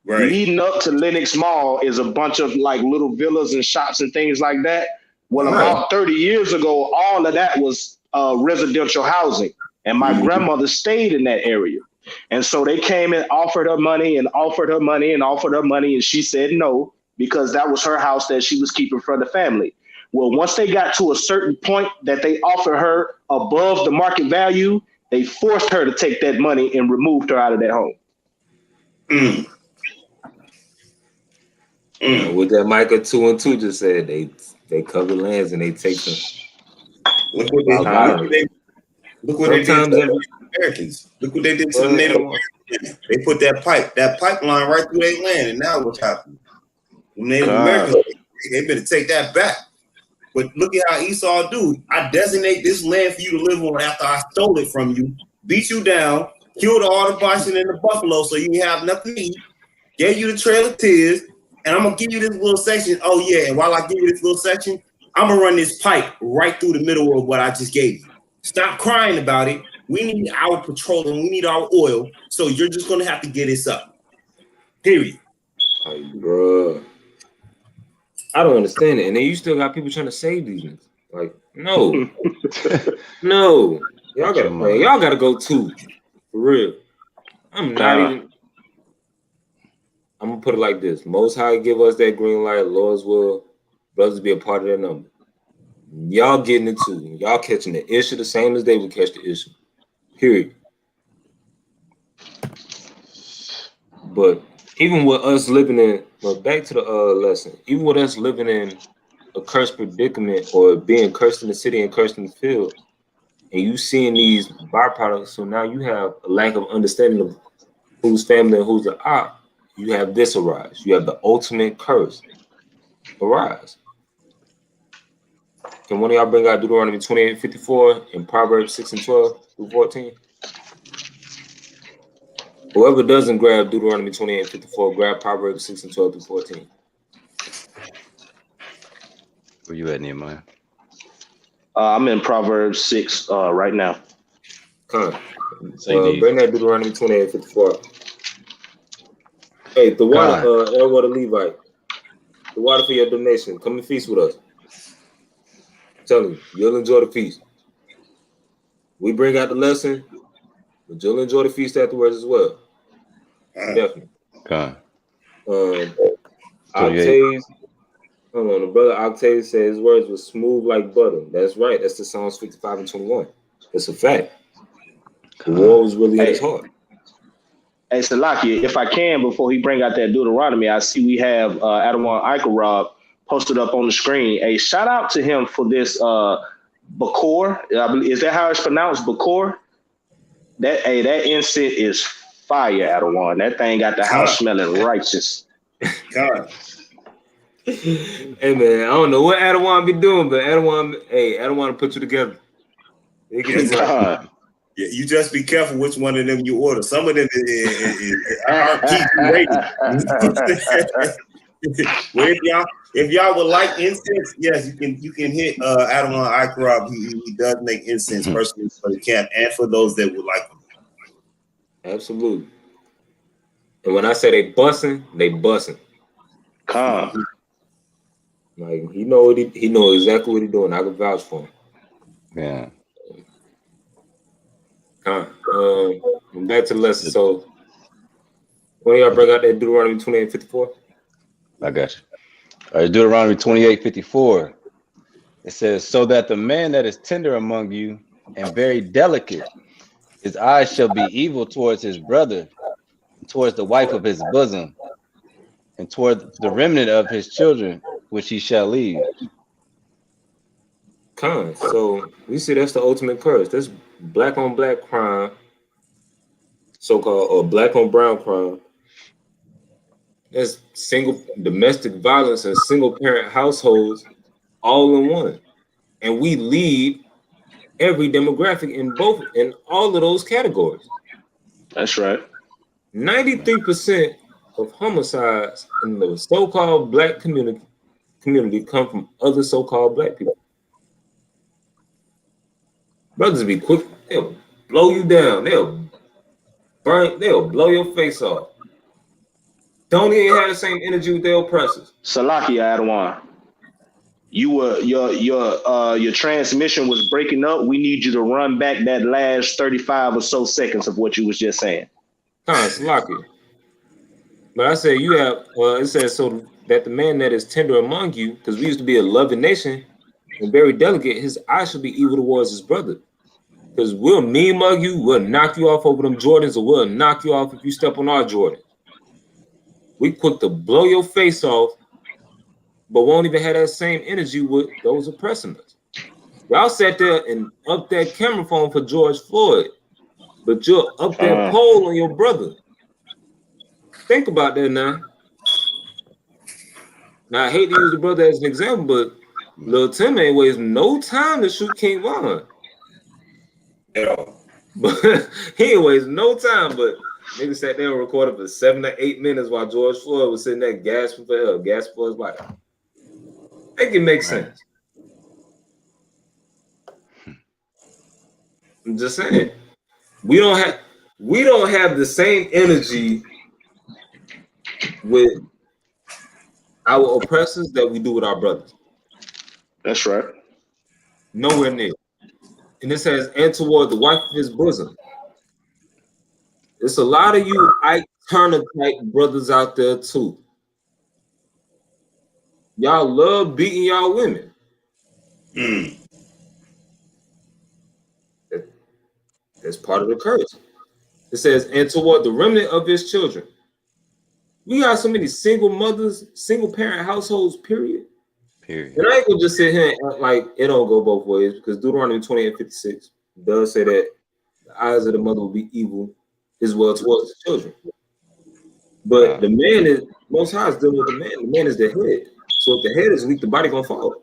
Right. leading up to Lenox Mall is a bunch of like little villas and shops and things like that. Well, about 30 years ago, all of that was residential housing. And my grandmother stayed in that area. And so they came and offered her money and offered her money and offered her money. And she said no, because that was her house that she was keeping for the family. Well, once they got to a certain point that they offered her above the market value, they forced her to take that money and removed her out of that home. What that Micah 2 and 2 just said, they cover lands and they take them. Look what they did to the Americans. Look what they did to the Native Americans. They put that pipeline right through their land, and now what's happening? The Native Americans, they better take that back. But look at how Esau do. I designate this land for you to live on after I stole it from you, beat you down, killed all the bison and the buffalo so you have nothing to eat, gave you the Trail of Tears, and I'm going to give you this little section. Oh, yeah, and while I give you this little section, I'm going to run this pipe right through the middle of what I just gave you. Stop crying about it. We need our petroleum. We need our oil. So you're just going to have to get this up. Period. Like, bro, I don't understand it. And then you still got people trying to save these niggas. Like, no. No. Y'all got to play. Y'all got to go too. For real. I'm going to put it like this. Most High give us that green light. Lord's will. Brothers be a part of that number. Y'all getting it too. Y'all catching the issue the same as they would catch the issue. Period. But even with us living in, well, back to the lesson, even with us living in a cursed predicament or being cursed in the city and cursed in the field, and you seeing these byproducts, so now you have a lack of understanding of who's family and who's the op, you have this arise. You have the ultimate curse arise. Can one of y'all bring out Deuteronomy 28:54 and Proverbs 6 and 12 through 14? Whoever doesn't grab Deuteronomy 28:54, grab Proverbs 6 and 12 through 14. Where you at, Nehemiah? I'm in Proverbs 6 right now. Come on. Bring that Deuteronomy 28:54. Hey, the water, Elwood Levite. The water for your donation. Come and feast with us. I'm telling you, you'll enjoy the feast. We bring out the lesson, but you'll enjoy the feast afterwards as well. Definitely. Octaves. Hold on, the brother Octave says his words were smooth like butter. That's right. That's the Psalms 55 and 21. It's a fact. The war was really in his heart. Hey, Salaki, if I can, before he bring out that Deuteronomy, I see we have Adawan Ikarab posted up on the screen. A shout out to him for this Bakor. Is that how it's pronounced? Bakor? That incense is fire, Adawan. That thing got the house smelling righteous. God. Hey man, I don't know what Adawan be doing, but Adawan put you together. Yeah, you just be careful which one of them you order. Some of them are keep you waiting. Well, if y'all would like incense, yes, you can hit Adawan Ikarab. He does make incense personally for the camp and for those that would like them. Absolutely. And when I say they busting, they busting. Like he know exactly what he's doing. I can vouch for him. Yeah. Back to the lesson. So when y'all bring out that Deuteronomy 28:54? I got you. All right, Deuteronomy 28:54. It says, so that the man that is tender among you and very delicate, his eyes shall be evil towards his brother, towards the wife of his bosom, and toward the remnant of his children, which he shall leave. So we see that's the ultimate curse. That's black on black crime, so-called, or black on brown crime. That's single domestic violence and single parent households all in one. And we lead every demographic in all of those categories. That's right. 93% of homicides in the so-called black community come from other so-called black people. Brothers be quick, they'll blow you down, they'll blow your face off. Don't even have the same energy with their oppressors. Salakia Adawan. Your transmission was breaking up. We need you to run back that last 35 or so seconds of what you was just saying. Salakia. But I said you have it says so that the man that is tender among you, because we used to be a loving nation and very delicate, his eye should be evil towards his brother. Because we'll mean mug you, we'll knock you off over them Jordans, or we'll knock you off if you step on our Jordan. We quick to blow your face off, but won't even have that same energy with those oppressing us. Y'all sat there and up that camera phone for George Floyd, but you're up that pole on your brother. Think about that now. Now, I hate to use the brother as an example, but Lil Tim ain't wasting no time to shoot King Von. But he ain't wasting no time, but niggas sat there and recorded for 7 to 8 minutes while George Floyd was sitting there gasping for help, gasping for his life. Make it make sense. I'm just saying. We don't have the same energy with our oppressors that we do with our brothers. That's right. Nowhere near. And it says, and toward the wife of his bosom. There's a lot of you Ike Turner type brothers out there too. Y'all love beating y'all women. That's part of the curse. It says, and toward the remnant of his children. We got so many single mothers, single parent households, period. And I ain't gonna just sit here and act like it don't go both ways, because Deuteronomy 28:56 does say that the eyes of the mother will be evil as well towards the children. But the man is, Most High is dealing with the man. The man is the head. So if the head is weak, the body gonna follow.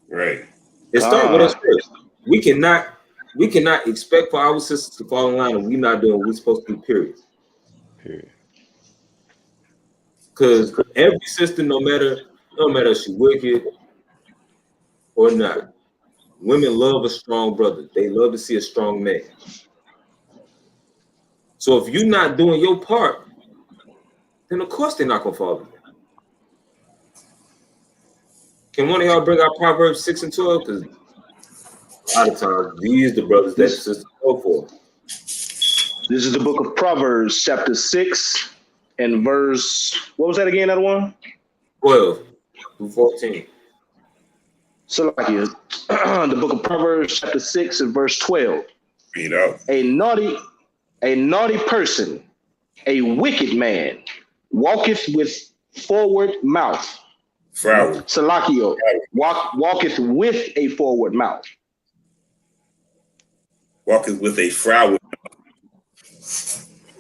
Right. It starts with us first. We cannot expect for our sisters to fall in line if we're not doing what we're supposed to do, period. Because every sister, no matter if she's wicked or not, women love a strong brother. They love to see a strong man. So if you're not doing your part, then of course they're not gonna follow you. Can one of y'all bring out Proverbs 6 and 12? Because a lot of times these the brothers that sisters go for. This is the book of Proverbs, chapter 6 and verse, what was that again, that one? 12 through 14. Salakia, the book of Proverbs, chapter 6 and verse 12. Read out. A naughty person, a wicked man, walketh with forward mouth. Froward. Salakio, walketh with a forward mouth. Walketh with a froward.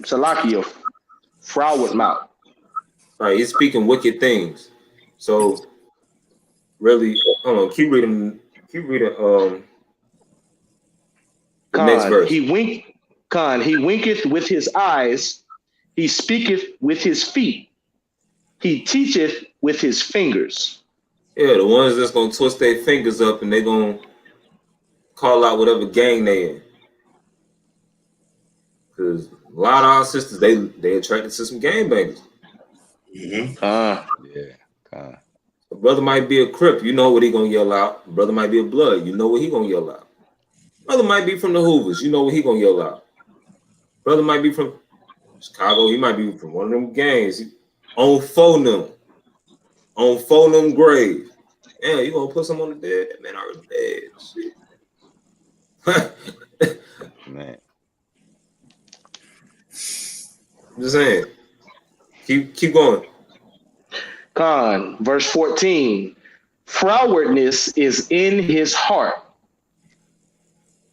Salakio, froward mouth. All right, he's speaking wicked things. So really, hold on, keep reading the next verse. He winketh with his eyes, he speaketh with his feet, he teacheth with his fingers. Yeah, the ones that's gonna twist their fingers up and they're gonna call out whatever gang they in. Because a lot of our sisters, they attracted to some gangbangers. A brother might be a Crip, you know what he gonna yell out. A brother might be a Blood, you know what he gonna yell out. Brother might be from the Hoovers, you know what he gonna yell out. Brother might be from Chicago, he might be from one of them gangs. On phone grave. Yeah, you gonna put someone on the dead? That man already dead. Shit. Man. I'm just saying. Keep going. Verse 14. Frowardness is in his heart.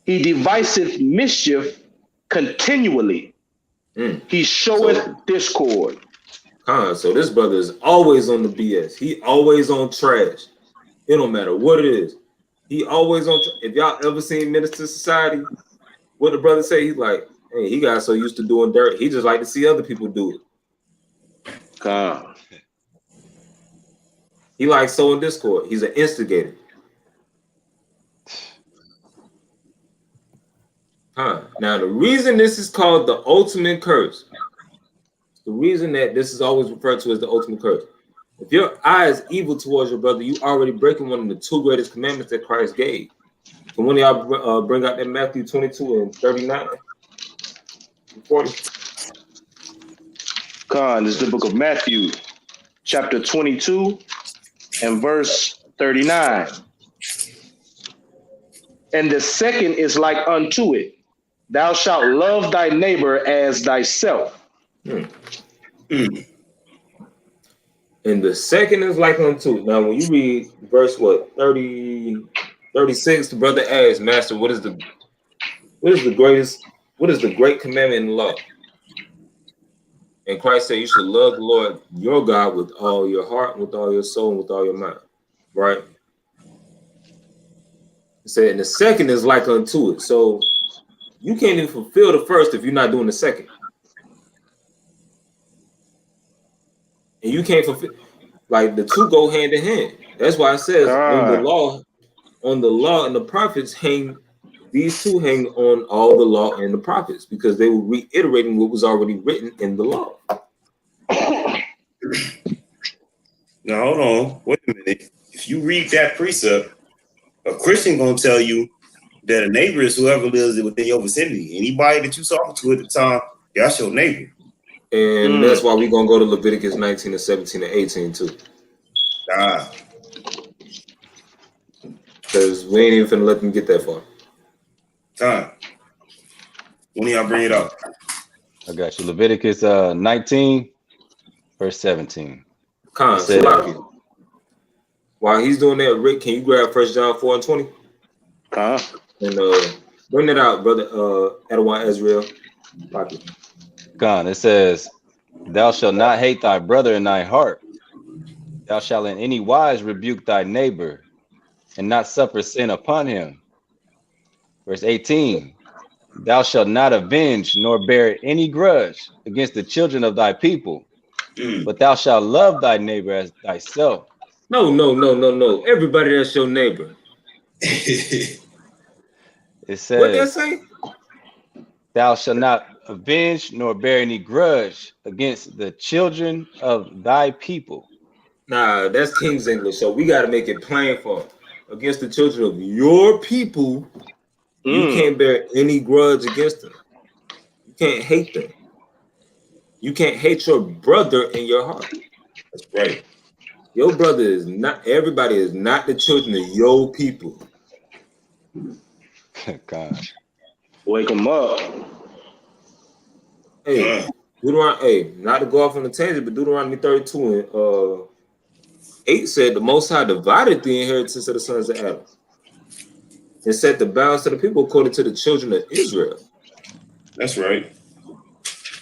He deviseth mischief continually. He showeth discord. So this brother is always on the BS. He always on trash. It don't matter what it is. He always on. If y'all ever seen Minister Society, what the brother say? He's like, hey, he got so used to doing dirt, he just like to see other people do it. He likes sowing discord. He's an instigator. Now the reason this is called the ultimate curse, the reason that this is always referred to as the ultimate curse. If your eye is evil towards your brother, you already breaking one of the two greatest commandments that Christ gave. Can one of y'all bring out that Matthew 22 and 39? 40? This is the book of Matthew, chapter 22 and verse 39. And the second is like unto it. Thou shalt love thy neighbor as thyself. And the second is like unto it. Now, when you read verse 36, the brother asks, Master, what is the great commandment in the law? And Christ said, you should love the Lord your God with all your heart, with all your soul, and with all your mind. Right? He said, and the second is like unto it. So you can't even fulfill the first if you're not doing the second. And you can't fulfill, like the two go hand in hand. That's why it says on the law and the prophets these two hang on all the law and the prophets, because they were reiterating what was already written in the law. Now hold on, wait a minute. If you read that precept, a Christian gonna tell you that a neighbor is whoever lives within your vicinity. Anybody that you talking to at the time, that's your neighbor. And that's why we're gonna go to Leviticus 19 and 17 and 18 too. Because we ain't even finna let them get that far. When do y'all bring it up? I got you. Leviticus 19, verse 17. While he's doing that, Rick, can you grab 1 John 4 and 20? And bring that out, brother Adawan Ezrael. It says, thou shalt not hate thy brother in thy heart. Thou shalt in any wise rebuke thy neighbor, and not suffer sin upon him. Verse 18, thou shalt not avenge nor bear any grudge against the children of thy people, but thou shalt love thy neighbor as thyself. No. Everybody that's your neighbor. It says, what that say? Thou shalt not avenge nor bear any grudge against the children of thy people. Nah, that's King's English, so we got to make it plain for them. Against the children of your people, you can't bear any grudge against them. You can't hate them. You can't hate your brother in your heart. That's right. Your brother is not, everybody is not the children of your people. God. Wake them up. Hey, not to go off on a tangent, but Deuteronomy 32 and 8 said the Most High divided the inheritance of the sons of Adam and set the bounds to the people according to the children of Israel. That's right.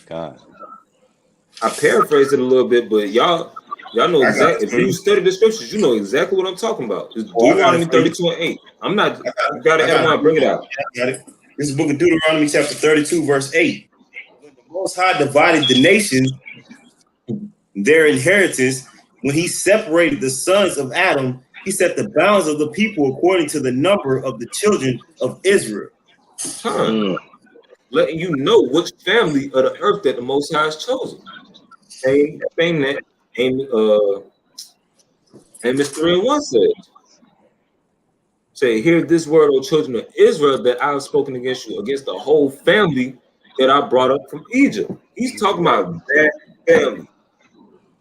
God. I paraphrased it a little bit, but y'all know exactly. If you study the scriptures, you know exactly what I'm talking about. It's Deuteronomy 32 and 8. I'm not. You got to bring it out. I got it. This is the book of Deuteronomy, chapter 32, verse 8. When the Most High divided the nations, their inheritance, when he separated the sons of Adam, he set the bounds of the people according to the number of the children of Israel. Letting you know which family of the earth that the Most High has chosen. Same thing that Amos 3 and 1 says. Say, hear this word, O children of Israel, that I have spoken against you, against the whole family that I brought up from Egypt. He's talking about that family.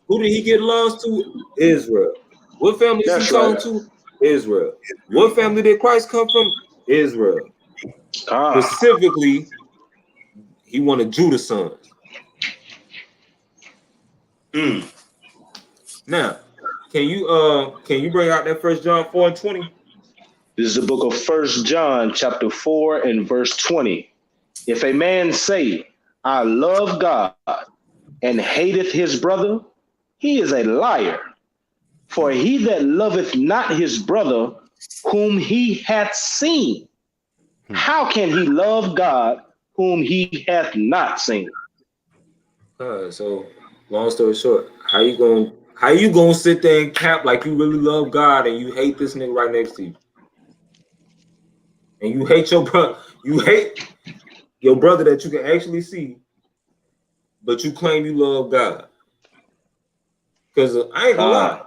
Who did he get lost to? Israel. What family is he talking to? Israel. What family did Christ come from? Israel. Specifically, he wanted Judah's sons. Now, can you bring out that 1 John 4 and 20? This is the book of 1 John chapter 4 and verse 20. If a man say, I love God and hateth his brother, he is a liar. For he that loveth not his brother whom he hath seen, how can he love God whom he hath not seen? So long story short, how you gonna sit there and cap like you really love God and you hate this nigga right next to you? And you hate your brother, you hate your brother that you can actually see, but you claim you love God. Because I ain't gonna lie,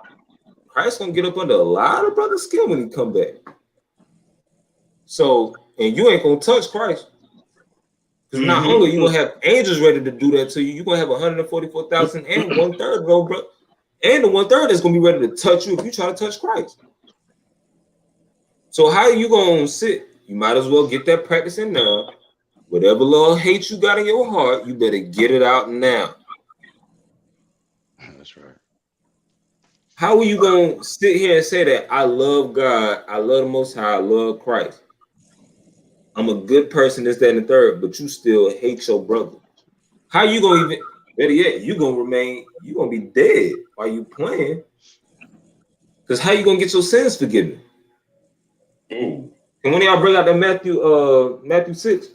Christ gonna get up under a lot of brothers' skin when he come back. So, and you ain't gonna touch Christ. Because not only you gonna have angels ready to do that to you, you're gonna have 144,000 and 1/3, bro. And the 1/3 is gonna be ready to touch you if you try to touch Christ. So how are you gonna sit? You might as well get that practice in now. Whatever little hate you got in your heart, you better get it out now. That's right. How are you gonna sit here and say that I love God, I love the Most High, I love Christ? I'm a good person, this, that, and the third, but you still hate your brother. How you gonna even, better yet, you gonna be dead while you playing. Because how you gonna get your sins forgiven? And when y'all bring out that Matthew 6,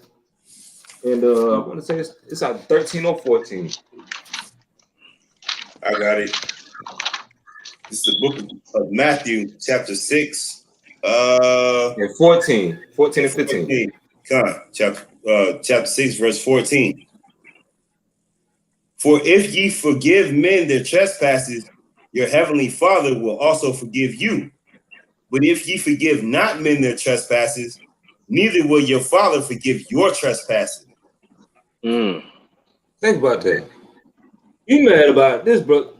and I want to say it's out 13 or 14. I got it. This is the book of Matthew, chapter 6. And 14 and 15. Chapter 6, verse 14. For if ye forgive men their trespasses, your heavenly Father will also forgive you. But if ye forgive not men their trespasses, neither will your Father forgive your trespasses. Think about that. You mad about this, bro?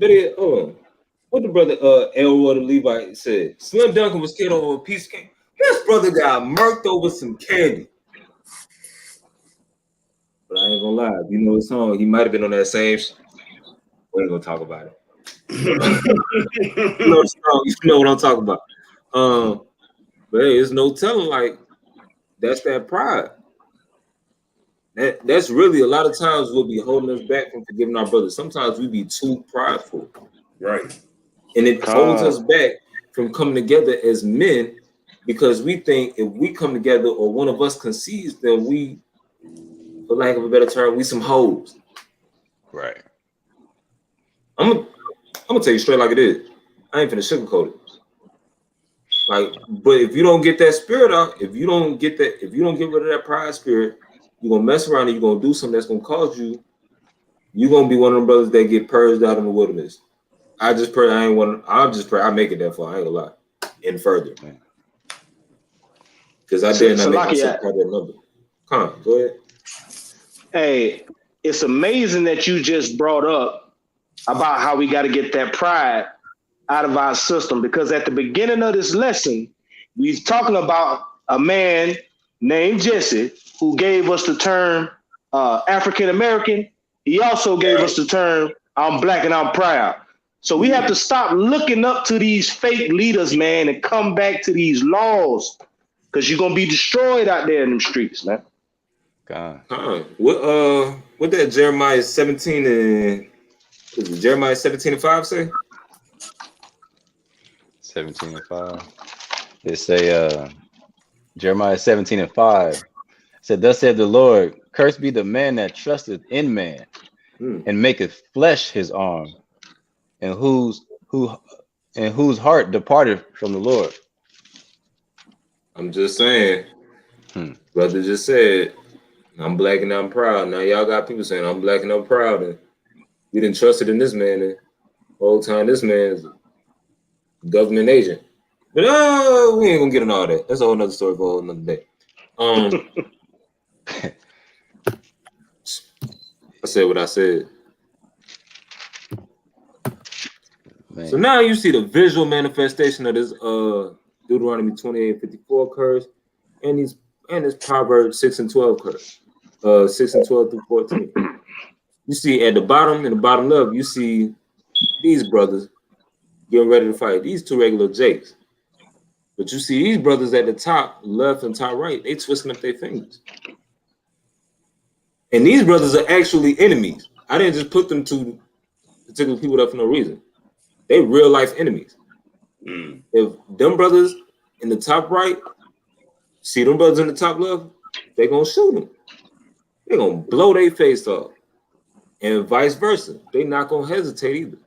What the brother Elroy the Levite said? Slim Duncan was killed over a piece of cake. This brother got murked over some candy. But I ain't gonna lie, if you know the song, he might have been on that same. We ain't gonna talk about it. You know the song, you know what I'm talking about. But hey, there's no telling, like, that's that pride. That's really a lot of times we'll be holding us back from forgiving our brothers. Sometimes we be too prideful. Right. And it holds us back from coming together as men because we think if we come together or one of us concedes, then we, for lack of a better term, we some hoes. Right. I'm gonna tell you straight like it is. I ain't finna sugarcoat it. Like, but if you don't get that spirit out, if you don't get rid of that pride spirit, you're gonna mess around and you're gonna do something that's gonna cause you're gonna be one of them brothers that get purged out in the wilderness. I just pray I make it that far. I ain't gonna lie. And further. Because I dare not make myself part of that number. Come on, go ahead. Hey, it's amazing that you just brought up about how we got to get that pride out of our system, because at the beginning of this lesson, we was talking about a man named Jesse who gave us the term African American. He also gave us the term I'm black and I'm proud. So we have to stop looking up to these fake leaders, man, and come back to these laws, because you're gonna be destroyed out there in them streets, man. God. What that Jeremiah 17 and 5 say? 17 and 5. They say Jeremiah 17 and 5 said, thus said the Lord, cursed be the man that trusteth in man and maketh flesh his arm, and whose heart departed from the Lord. I'm just saying. Brother just said, I'm black and I'm proud. Now y'all got people saying I'm black and I'm proud, and we didn't trust it in this man. And the whole time this man is a government agent. But we ain't gonna get into all that. That's a whole nother story for a whole nother day. I said what I said. Man. So now you see the visual manifestation of this Deuteronomy 28:54 curse and this Proverbs 6 and 12 curse. 6 and 12 through 14. You see at the bottom, in the bottom left, you see these brothers getting ready to fight. These two regular Jakes. But you see these brothers at the top, left and top right, they twisting up their fingers. And these brothers are actually enemies. I didn't just put them to particular people up for no reason. They real life enemies. If them brothers in the top right see them brothers in the top left, they're gonna shoot them. They're gonna blow their face off. And vice versa. They not gonna hesitate either.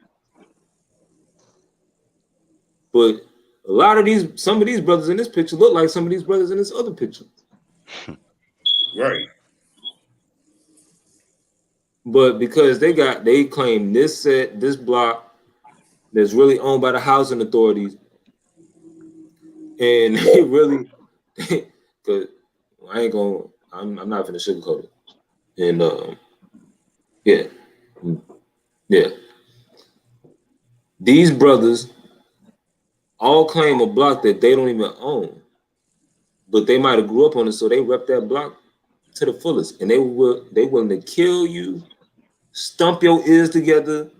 But a lot of some of these brothers in this picture look like some of these brothers in this other picture. Right. But because they claim this set, this block that's really owned by the housing authorities, and they really, because I'm not gonna sugarcoat it. And yeah, these brothers all claim a block that they don't even own, but they might have grew up on it, so they rep that block to the fullest, and they willing to kill you, stump your ears together,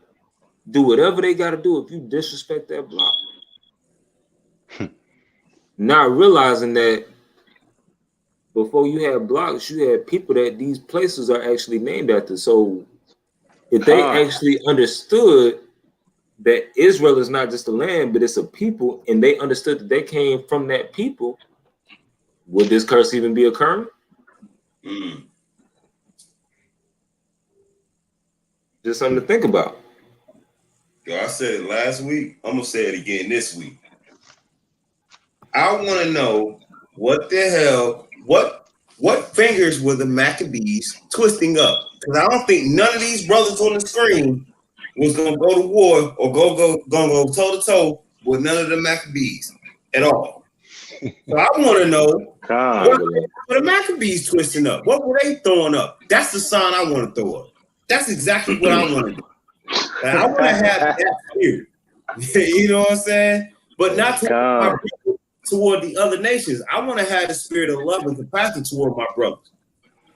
do whatever they got to do if you disrespect that block. Not realizing that before you had blocks, you had people that these places are actually named after. So if they actually understood that Israel is not just a land, but it's a people, and they understood that they came from that people, would this curse even be occurring? Just something to think about. Yo, I said it last week. I'm gonna say it again this week. I want to know what the hell, what fingers were the Maccabees twisting up? Because I don't think none of these brothers on the screen was gonna go to war or go toe to toe with none of the Maccabees at all. So I want to know what were the Maccabees twisting up? What were they throwing up? That's the sign I want to throw up. That's exactly what I want to do. And I want to have that spirit. You know what I'm saying? But not toward the other nations. I want to have the spirit of love and compassion toward my brothers.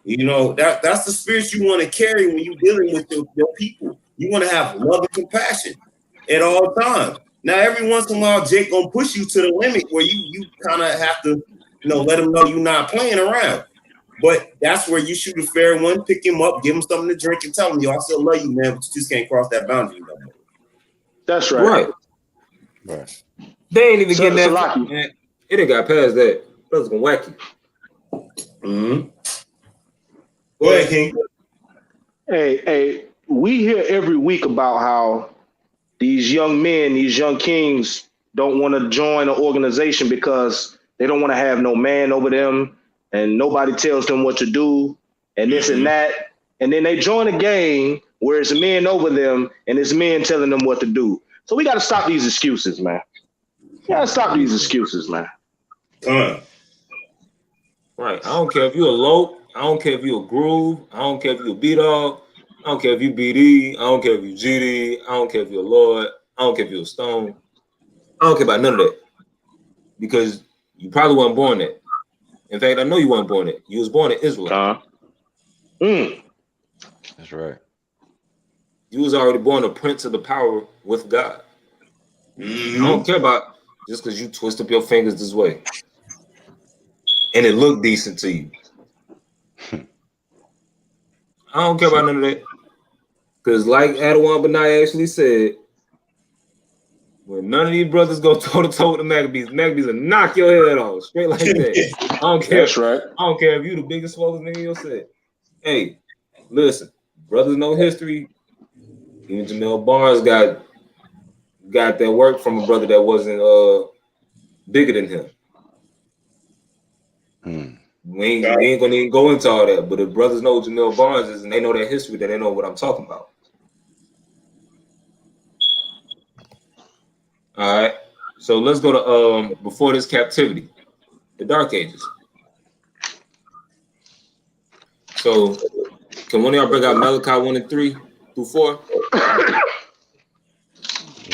You know, that's the spirit you want to carry when you're dealing with your people. You want to have love and compassion at all times. Now, every once in a while, Jake gonna push you to the limit where you kind of have to, let him know you're not playing around. But that's where you shoot a fair one, pick him up, give him something to drink, and tell him, I still love you, man, but you just can't cross that boundary. That's right. Right. They ain't even getting that far, man. It ain't got past that. Brothers gonna whack you. Go ahead, King. Hey, we hear every week about how these young men, these young kings don't want to join an organization because they don't want to have no man over them and nobody tells them what to do and this and that. And then they join a gang where it's men over them and it's men telling them what to do. So we got to stop these excuses, man. We got to stop these excuses, man. Right. I don't care if you're a lope. I don't care if you're a groove. I don't care if you're a B-Dog. I don't care if you BD. I don't care if you GD. I don't care if you're a Lord. I don't care if you're a Stone. I don't care about none of that. Because you probably weren't born there. In fact, I know you weren't born there. You was born in Israel. That's right. You was already born a prince of the power with God. I don't care about just because you twist up your fingers this way. And it looked decent to you. I don't care about none of that. Because like Adawan Benai actually said, when none of these brothers go toe to toe with the Maccabees will knock your head off straight like that. I don't care. That's right. I don't care if you the biggest swellest nigga in your set. Hey, listen, brothers know history. Even Jamel Barnes got that work from a brother that wasn't bigger than him. We ain't gonna even go into all that, but if brothers know who Jamel Barnes is and they know that history, then they know what I'm talking about. All right, so let's go to before this captivity, the Dark Ages. So can one of y'all bring out Malachi 1 and 3 through 4?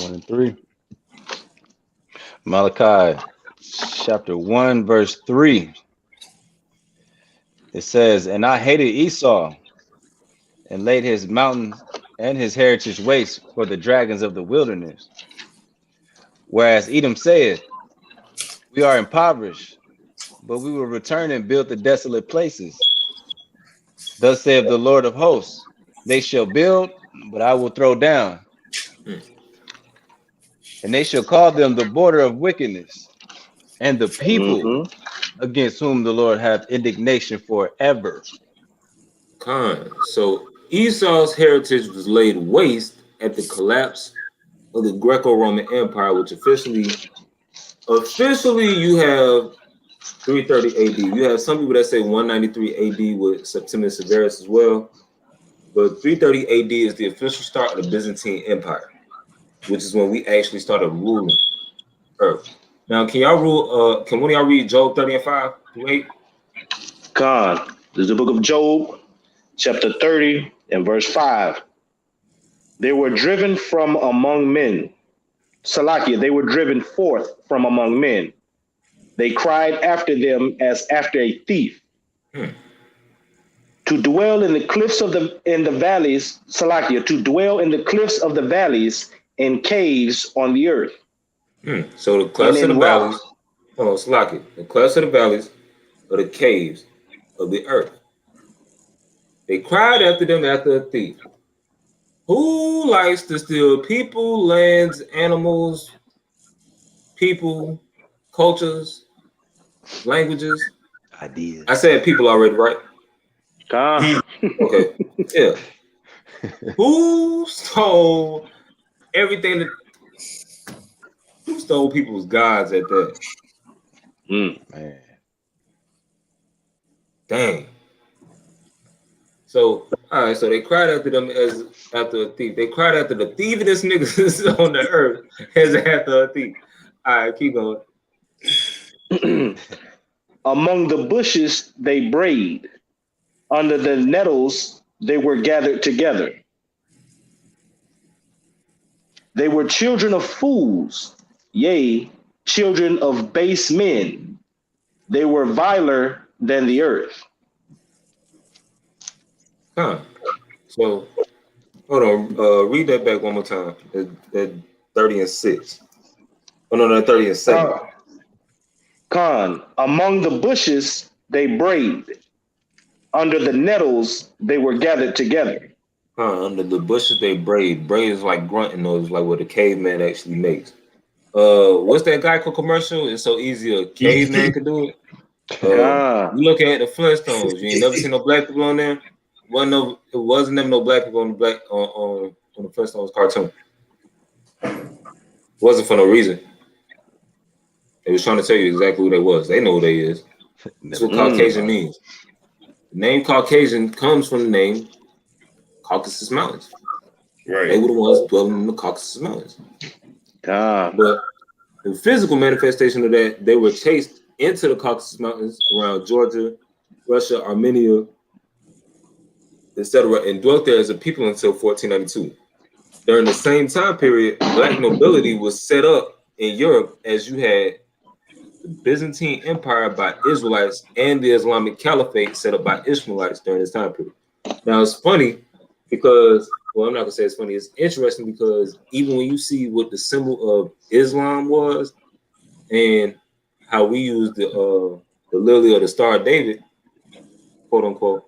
1 and 3. Malachi chapter 1 verse 3. It says, "And I hated Esau and laid his mountain and his heritage waste for the dragons of the wilderness. Whereas Edom said, We are impoverished, but we will return and build the desolate places. Thus saith the Lord of hosts, they shall build, but I will throw down. And they shall call them the border of wickedness, and the people against whom the Lord hath indignation forever. So Esau's heritage was laid waste at the collapse of the Greco-Roman Empire, which officially you have 330 AD. You have some people that say 193 AD with Septimius Severus as well. But 330 AD is the official start of the Byzantine Empire, which is when we actually started ruling Earth. Now, can one of y'all read Job 30 and 5 through 8? This is the book of Job, chapter 30 and verse 5. They were driven from among men. Salakia, they were driven forth from among men. They cried after them as after a thief. To dwell in the cliffs of the valleys, Salakia, to dwell in the cliffs of the valleys and caves on the earth. So the clefts of the valleys, Salakia, the clefts of the valleys or the caves of the earth. They cried after them after a thief. Who likes to steal people, lands, animals, people, cultures, languages? Ideas. I said people already, right? Okay. Yeah. Who stole everything who stole people's gods at that? Man. Dang. So, all right, so they cried after them as after a thief. They cried after the thievingest niggas on the earth as after a thief. All right, keep going. Among the bushes they brayed. Under the nettles they were gathered together. They were children of fools, yea, children of base men. They were viler than the earth. So, hold on. Read that back one more time. At 30 and 6. Oh, no, 30 and 7. Among the bushes they brayed. Under the nettles they were gathered together. Under the bushes they braid. Braid is like grunting noise, like what a caveman actually makes. What's that Geico commercial? It's so easy a caveman could do it. You look at the Flintstones. You ain't never seen no black people on there. It wasn't them no black people on the Flintstones cartoon. It wasn't for no reason. They was trying to tell you exactly who they was. They know who they is. That's what Caucasian means. The name Caucasian comes from the name Caucasus Mountains. Right. They were the ones dwelling in the Caucasus Mountains. But the physical manifestation of that, they were chased into the Caucasus Mountains around Georgia, Russia, Armenia, etc., and dwelt there as a people until 1492. During the same time period, black nobility was set up in Europe as you had the Byzantine Empire by Israelites and the Islamic Caliphate set up by Ishmaelites during this time period. Now, it's funny because, well, I'm not going to say it's funny. It's interesting because even when you see what the symbol of Islam was and how we use the lily or the Star of David, quote unquote,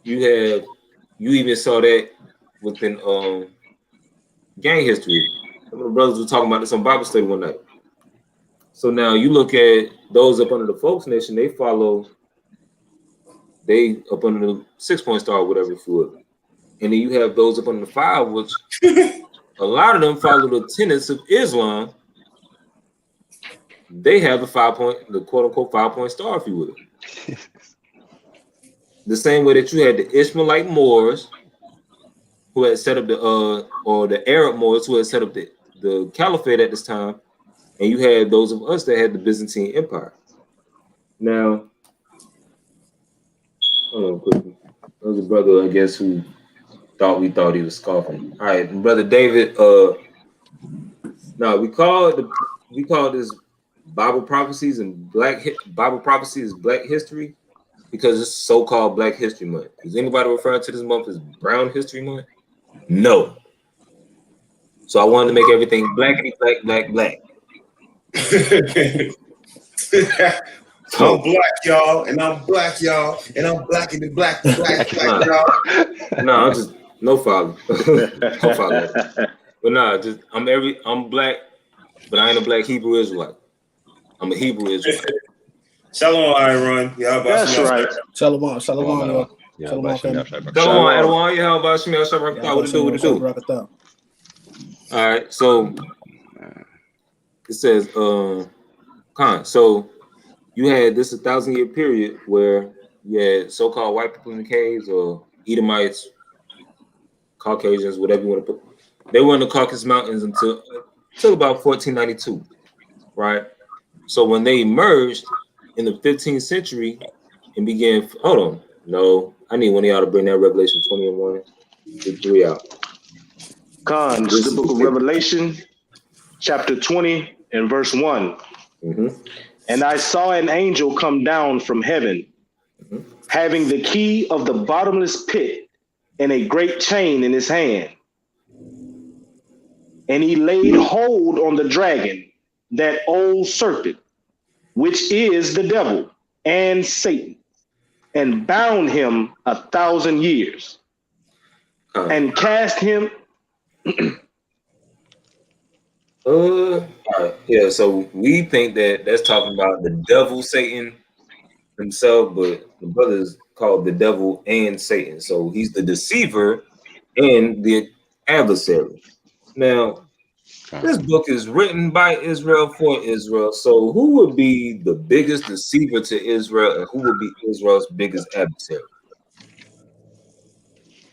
you even saw that within gang history. Some of the brothers were talking about this on Bible study one night. So now you look at those up under the Folks Nation, they up under the 6-point star or whatever you would. And then you have those up under the 5, which a lot of them follow the tenets of Islam. They have the quote unquote 5-point star, if you will. The same way that you had the Ishmaelite Moors who had set up or the Arab Moors who had set up the caliphate at this time, and you had those of us that had the Byzantine Empire. Now, hold on quickly. There was a brother, I guess, who thought he was scoffing. All right, Brother David. Now we call this Bible prophecies and Bible prophecies Black history because it's so-called Black History Month. Is anybody referring to this month as Brown History Month? No. So I wanted to make everything blackity black. I'm black, y'all, and I'm black, y'all, and I'm black in the black, y'all. No, I'm just no follow. No follow. But nah, just I'm black, but I ain't a black Hebrew Israelite. I'm a Hebrew Israelite. Shalom, Iron. Yeah, That's right. Shalom, y'all. Shalom, family. Shalom, Edwan. Yeah, how about Shemel Shabrakatah? What it do? All right, so it says, Khan. So you had this 1,000-year period where you had so-called white people in the caves, or Edomites, Caucasians, whatever you want to put. They were in the Caucasus Mountains until about 1492, right? So when they emerged in the 15th century and began, hold on, no, I need one of y'all to bring that Revelation 21:3 out. Khan, this is the book of Revelation, chapter 20 and verse 1. Mm-hmm. And I saw an angel come down from heaven, having the key of the bottomless pit and a great chain in his hand. And he laid hold on the dragon, that old serpent, which is the devil and Satan, and bound him 1,000 years, and cast him. All right. Yeah, so we think that that's talking about the devil, Satan himself, but the brother is called the devil and Satan. So he's the deceiver and the adversary. Now, this book is written by Israel for Israel. So who would be the biggest deceiver to Israel, and who would be Israel's biggest adversary?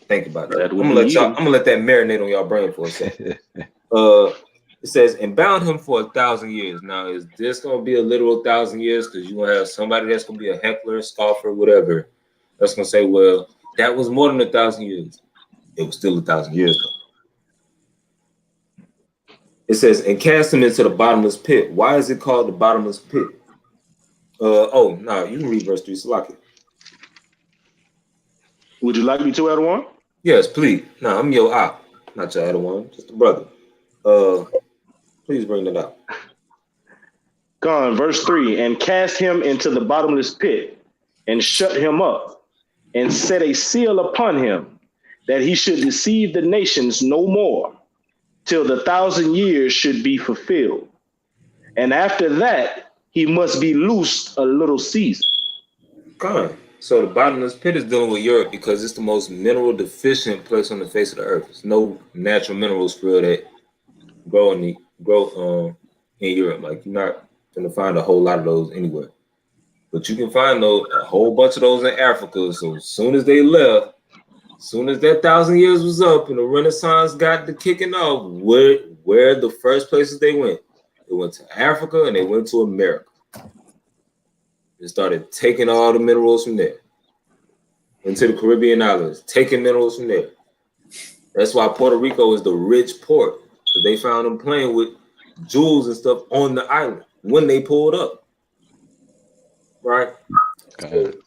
Think about that. I'm gonna let that marinate on y'all brain for a second. It says, and bound him for 1,000 years. Now, is this gonna be a literal 1,000 years? Because you're gonna have somebody that's gonna be a heckler, scoffer, whatever, that's gonna say, well, that was more than 1,000 years. It was still 1,000 years though. It says, and cast him into the bottomless pit. Why is it called the bottomless pit? You can read verse 3, Salaki. Would you like me to, Edwan? Yes, please. No, I'm your op, not your Edwan, just a brother. Please bring that out. Gone, verse 3, and cast him into the bottomless pit, and shut him up, and set a seal upon him, that he should deceive the nations no more, till the 1,000 years should be fulfilled. And after that, he must be loosed a little season. Gone. So the bottomless pit is dealing with Europe because it's the most mineral deficient place on the face of the earth. There's no natural minerals for real that grow in Europe. Like, you're not going to find a whole lot of those anywhere. But you can find a whole bunch of those in Africa. So as soon as they left, as soon as that 1,000 years was up and the Renaissance got to kicking off, where the first places they went? They went to Africa and they went to America. They started taking all the minerals from there. Into the Caribbean islands, taking minerals from there. That's why Puerto Rico is the rich port. Because they found them playing with jewels and stuff on the island when they pulled up. Right? It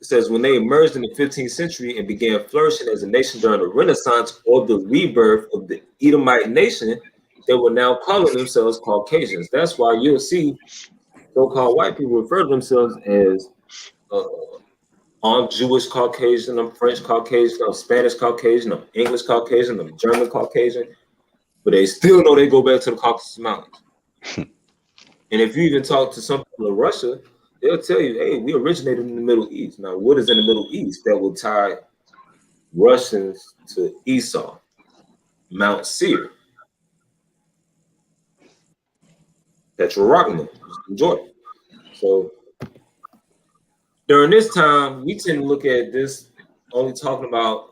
says, when they emerged in the 15th century and began flourishing as a nation during the Renaissance or the rebirth of the Edomite nation, they were now calling themselves Caucasians. That's why you'll see so-called white people refer to themselves as I'm Jewish Caucasian, I'm French Caucasian, I'm Spanish Caucasian, I'm English Caucasian, I'm German Caucasian, but they still know they go back to the Caucasus Mountains. And if you even talk to some people in Russia, they'll tell you, hey, we originated in the Middle East. Now, what is in the Middle East that will tie Russians to Esau? Mount Seir. Tetrarachma, Jordan. So during this time, we tend to look at this only talking about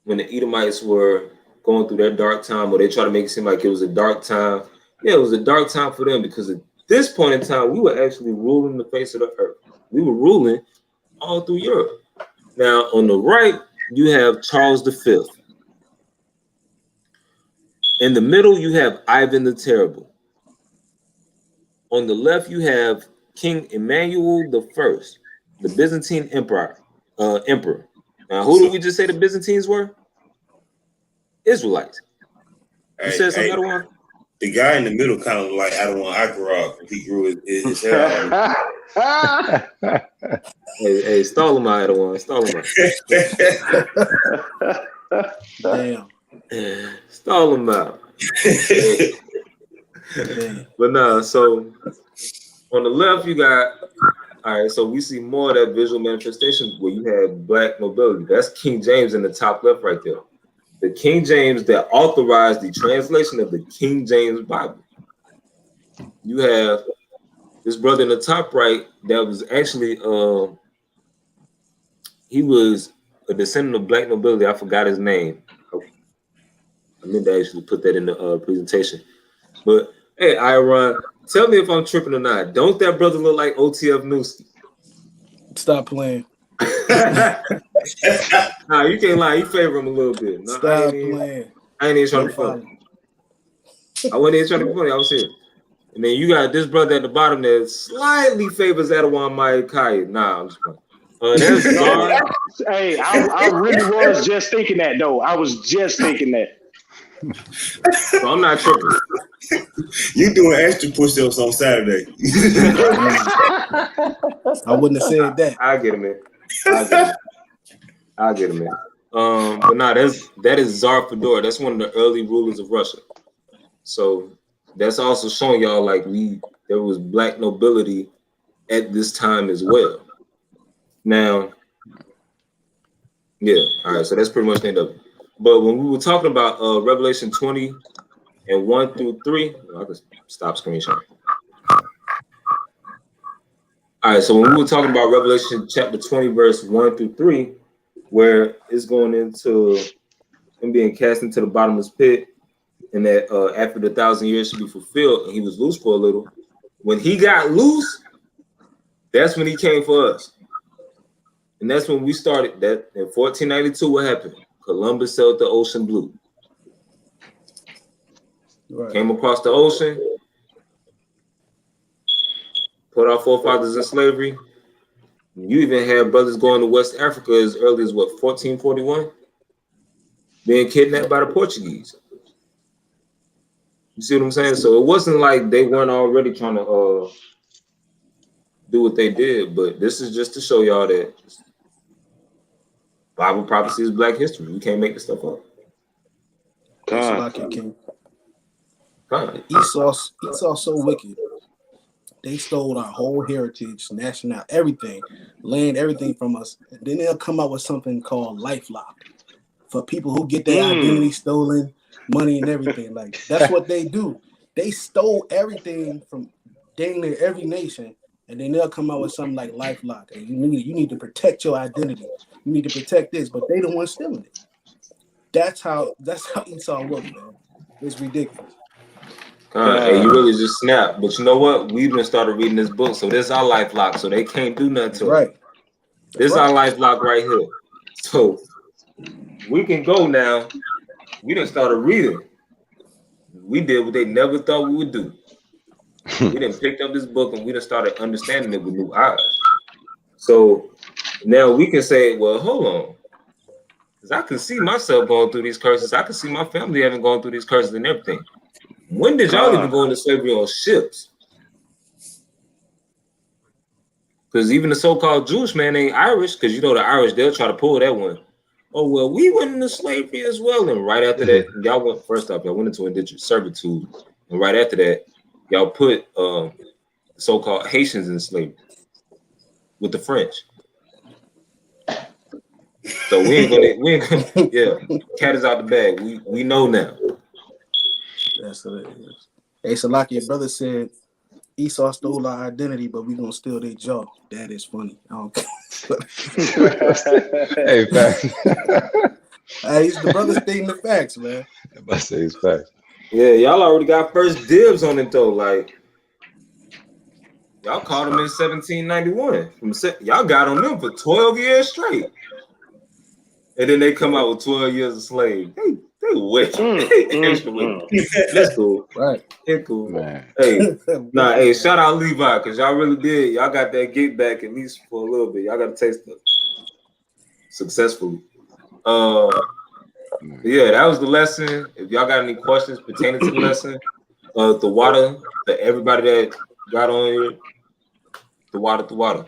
when the Edomites were going through their dark time, or they try to make it seem like it was a dark time. Yeah, it was a dark time for them because at this point in time, we were actually ruling the face of the earth. We were ruling all through Europe. Now, on the right, you have Charles V. In the middle, you have Ivan the Terrible. On the left, you have King Emmanuel I, the Byzantine emperor. Now, who did we just say the Byzantines were? Israelites. You said something, Edwan? The guy in the middle kind of like Adawan Akarov. He grew his hair out. Hey, stall him out, Adawan. Stall him out. Damn. Stall him out. But nah, so on the left, you got, all right, so we see more of that visual manifestation where you have black nobility. That's King James in the top left right there. The King James that authorized the translation of the King James Bible. You have this brother in the top right that was actually, he was a descendant of black nobility. I forgot his name. I meant to actually put that in the presentation. But hey, Iron, tell me if I'm tripping or not. Don't that brother look like OTF Newski? Stop playing. Nah, you can't lie. You favor him a little bit. No, Stop playing. I ain't even trying to be funny. I wasn't even trying to be funny. I was here. And then you got this brother at the bottom that slightly favors Adawan Maikai. Nah, I'm just playing. That's Zara. Hey, I really was just thinking that, though. I was just thinking that. So I'm not tripping. You doing extra push-ups on Saturday. I wouldn't have said that. I get him in. I get him in. But nah, that is Tsar Fedor. That's one of the early rulers of Russia. So that's also showing y'all like there was black nobility at this time as well. Now, yeah, all right. So that's pretty much the end of it. But when we were talking about Revelation 20 and 1 through 3, I can stop screenshotting. All right, so when we were talking about Revelation chapter 20, verse 1 through 3, where it's going into him being cast into the bottomless pit, and that after the 1,000 years should be fulfilled, and he was loose for a little. When he got loose, that's when he came for us. And that's when we started that in 1492. What happened? Columbus sailed the ocean blue. Right. Came across the ocean, put our forefathers in slavery. You even had brothers going to West Africa as early as what, 1441? Being kidnapped by the Portuguese. You see what I'm saying? So it wasn't like they weren't already trying to do what they did, but this is just to show y'all that Bible prophecy is black history. We can't make this stuff up. Esau's so wicked. They stole our whole heritage, national, everything, land, everything from us. And then they'll come out with something called LifeLock for people who get their identity stolen, money and everything. Like that's what they do. They stole everything from dang near every nation, and then they'll come out with something like LifeLock. And you need to protect your identity. You need to protect this, but they the ones stealing it. That's how Esau works, man. It's ridiculous. Hey, you really just snap. But you know what? We even started reading this book, so this is our LifeLock. So they can't do nothing to it. This is our LifeLock right here. So we can go now. We done started reading. We did what they never thought we would do. We done picked up this book and we done started understanding it with new eyes. So now we can say, well, hold on. Because I can see myself going through these curses. I can see my family having gone through these curses and everything. When did y'all even go into slavery on ships? Because even the so-called Jewish man ain't Irish, because you know the Irish, they'll try to pull that one. Oh, well, we went into slavery as well. And right after that, y'all went, first off, y'all went into indentured servitude. And right after that, y'all put so-called Haitians in slavery with the French. So we ain't gonna, yeah, cat is out the bag. We know now. That's what it is. Hey, Salaki, your brother said Esau stole our identity, but we gonna steal their jaw. That is funny. I don't care. Hey, facts. He's the brother stating the facts, man. I say it's facts. Yeah, y'all already got first dibs on it though. Like y'all caught him in 1791. Y'all got on them for 12 years straight. And then they come out with 12 years a slave. They wicked. That's cool. Right. It's cool. Man. Hey, hey, shout out Levi, because y'all really did. Y'all got that get back at least for a little bit. Y'all got to taste it successfully. Yeah, that was the lesson. If y'all got any questions pertaining to the lesson, The water, everybody that got on here, the water.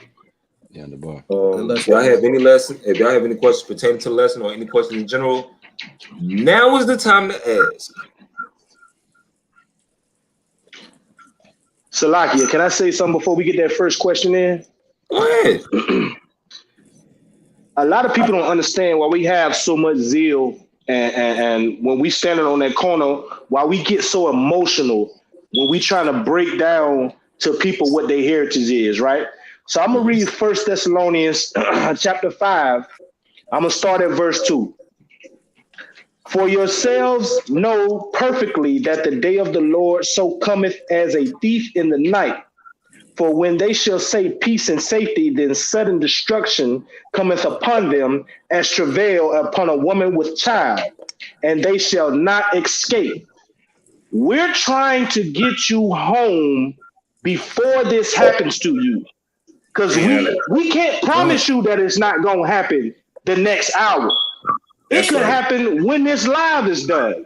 Yeah, the bar. If y'all have any lesson, if y'all have any questions pertaining to the lesson or any questions in general, now is the time to ask. Salakia, can I say something before we get that first question in? Go ahead. A lot of people don't understand why we have so much zeal and when we standing on that corner, why we get so emotional when we trying to break down to people what their heritage is, right? So I'm going to read 1 Thessalonians chapter 5. I'm going to start at verse 2. For yourselves know perfectly that the day of the Lord so cometh as a thief in the night. For when they shall say peace and safety, then sudden destruction cometh upon them as travail upon a woman with child, and they shall not escape. We're trying to get you home before this happens to you. Because we can't promise you that it's not going to happen the next hour. It could happen when this live is done.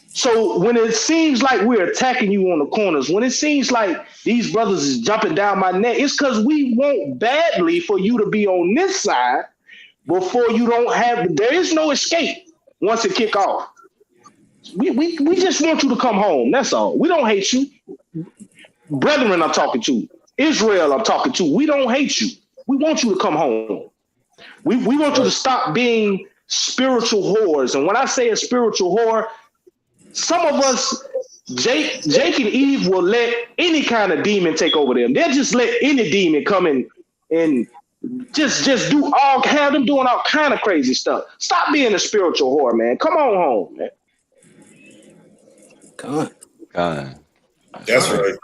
So when it seems like we're attacking you on the corners, when it seems like these brothers is jumping down my neck, it's because we want badly for you to be on this side before you don't have, there is no escape once it kick off. We just want you to come home. That's all. We don't hate you. Brethren I'm talking to. Israel I'm talking to. We don't hate you. We want you to come home. We want you to stop being spiritual whores. And when I say a spiritual whore, some of us, Jake and Eve will let any kind of demon take over them. They'll just let any demon come in and just have them doing all kind of crazy stuff. Stop being a spiritual whore, man. Come on home, man. God. That's right.